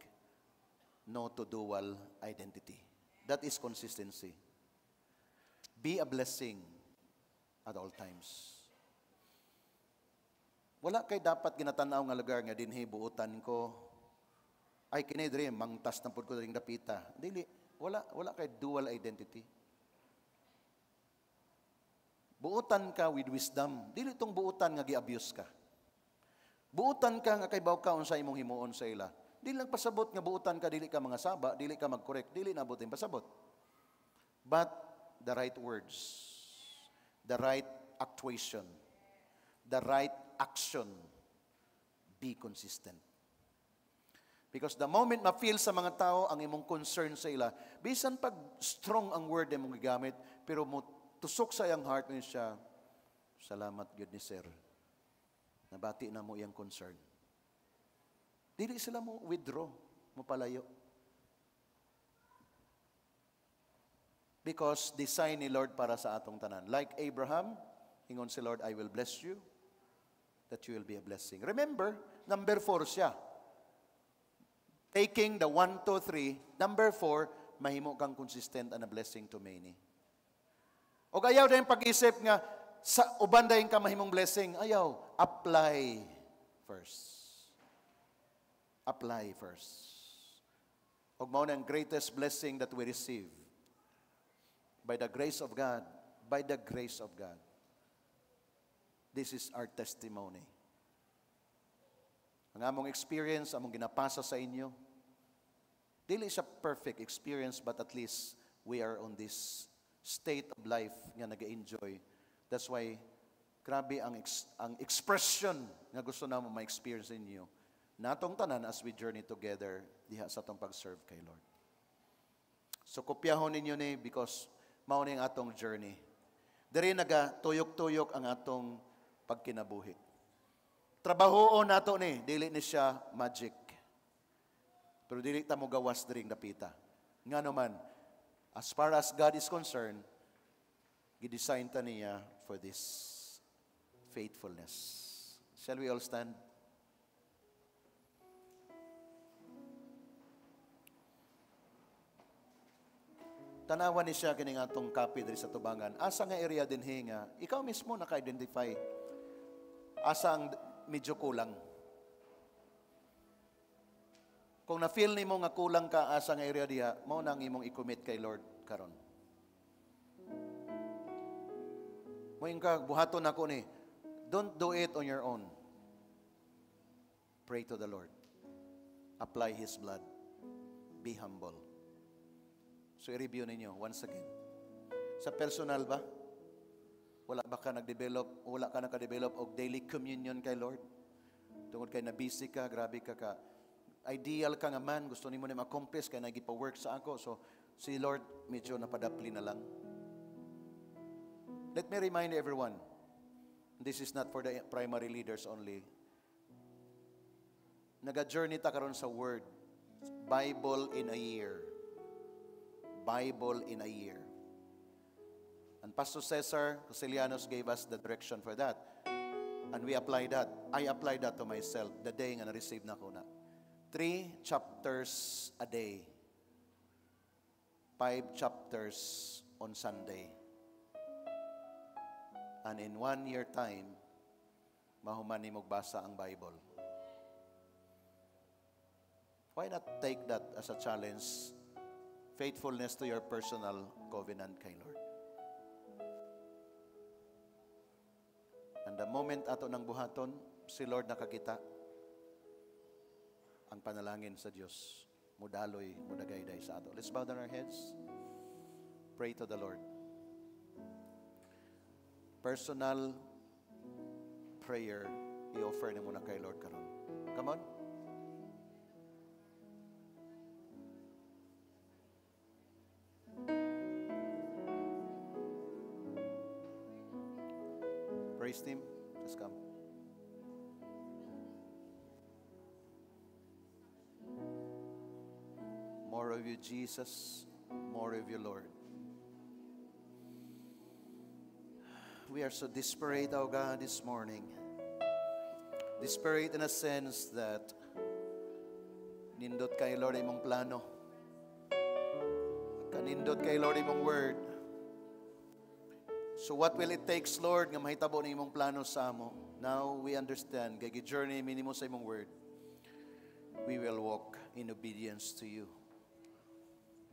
no to dual identity. That is consistency. Be a blessing at all times. Wala kay dapat ginatanaw nga lugar nga dinhi buutan ko, ay kini diri mangtas na pud ko ring dapita. Dili, wala kay dual identity. Buutan ka with wisdom. Dili tong buutan nga gi-abuse ka. Buutan ka nga kay baw ka unsa imong himuon sa ila. Dili lang pasabot nga buutan ka, dili ka mga saba, dili ka mag-correct, dili na butin pasabot. But the right words, the right actuation, the right action, be consistent. Because the moment ma-feel sa mga tao ang imong concern sa ila, bisan pag strong ang word na mong gigamit, pero mo tusok sa iyang heart mo siya, salamat Gud ni Sir. Nabati na mo iyang concern. Dili sila mo withdraw, mo palayo. Because design ni Lord para sa atong tanan. Like Abraham, ingon si Lord, I will bless you, that you will be a blessing. Remember, number 4 siya. Taking the 1, 2, 3, number 4, mahimo kang consistent and a blessing to many. O ayaw din pag-isip nga, sa uban dayon ka mahimong blessing, ayaw, apply first. Apply first. O mao na ang greatest blessing that we receive. By the grace of God, by the grace of God. This is our testimony. Ang among experience, among ginapasa sa inyo, dili siya perfect experience, but at least we are on this state of life nga nag-enjoy. That's why, grabe ang expression nga gusto na mo ma-experience inyo. Natong tanan as we journey together diha sa atong pag-serve kay Lord. So, kopyahon ninyo ni because mao ni ang atong journey. Diri naga-tuyok-tuyok ang atong pagkinabuhi. Trabahoon nato ni, dili ni siya magic. Pero dili ta mo gawas diring dapita. Nga naman, as far as God is concerned, gidesign ta niya for this faithfulness. Shall we all stand? Tanawan ni siya kining atong copy diri sa tubangan. Asa nga area din nga, ikaw mismo naka-identify. Asa ang medyo kulang. Kung na-feel nimo nga kulang ka asa nga area diha, mao nang imong i-commit kay Lord karon. Moing ka buhaton ako ni, don't do it on your own. Pray to the Lord. Apply His blood. Be humble. So i-review ninyo once again. Sa personal ba? Wala ba ka nag-develop, wala ka naka-develop og daily communion kay Lord? Tungod kay na busy ka, grabe ka ideal ka nga man, gusto nimo na ma-accomplish kay nagipa-work sa ako. So si Lord medyo napadapli na lang. Let me remind everyone, this is not for the primary leaders only. Naga-journey ta karon sa word, Bible in a year. Bible in a year. And Pastor Cesar Cosilianos gave us the direction for that. And we applied that. I applied that to myself the day nga na-receive na ko na. 3 chapters a day. 5 chapters on Sunday. And in 1 year time, mahuman ni magbasa ang Bible. Why not take that as a challenge? Faithfulness to your personal covenant kay Lord. And the moment ato ng buhaton, si Lord nakakita ang panalangin sa Diyos. Mudaloy, mudagayday sa ato. Let's bow down our heads. Pray to the Lord. Personal prayer, i-offer na muna kay Lord karon. Come on. Praise Team, just come. More of you, Jesus. More of you, Lord. We are so desperate, oh God, this morning. Desperate in a sense that nindot kay Lord imong plano. Kanindot kay Lord imong word. So what will it take, Lord, nga mahitabo ni imong plano sa amo? Now we understand, kay journey minimo sa imong word. We will walk in obedience to you.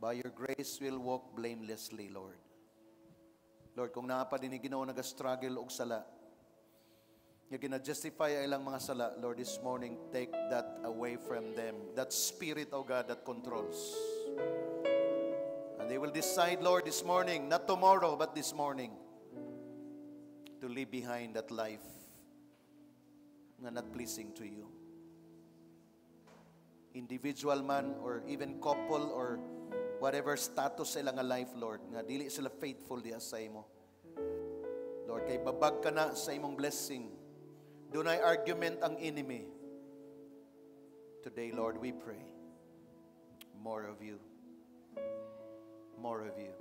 By your grace, we'll walk blamelessly, Lord. Lord, kung naapa din ginawa nag-struggle og sala, nga gina-justify ay lang mga sala, Lord, this morning, take that away from them. That spirit, oh God, that controls. And they will decide, Lord, this morning, not tomorrow, but this morning, to leave behind that life na not pleasing to you. Individual man or even couple or whatever status sa ilang life, Lord, nga dili sila faithful diha sa imo. Lord, kay babag ka na sa imong blessing. Dunay argument ang enemy. Today, Lord, we pray. More of you. More of you.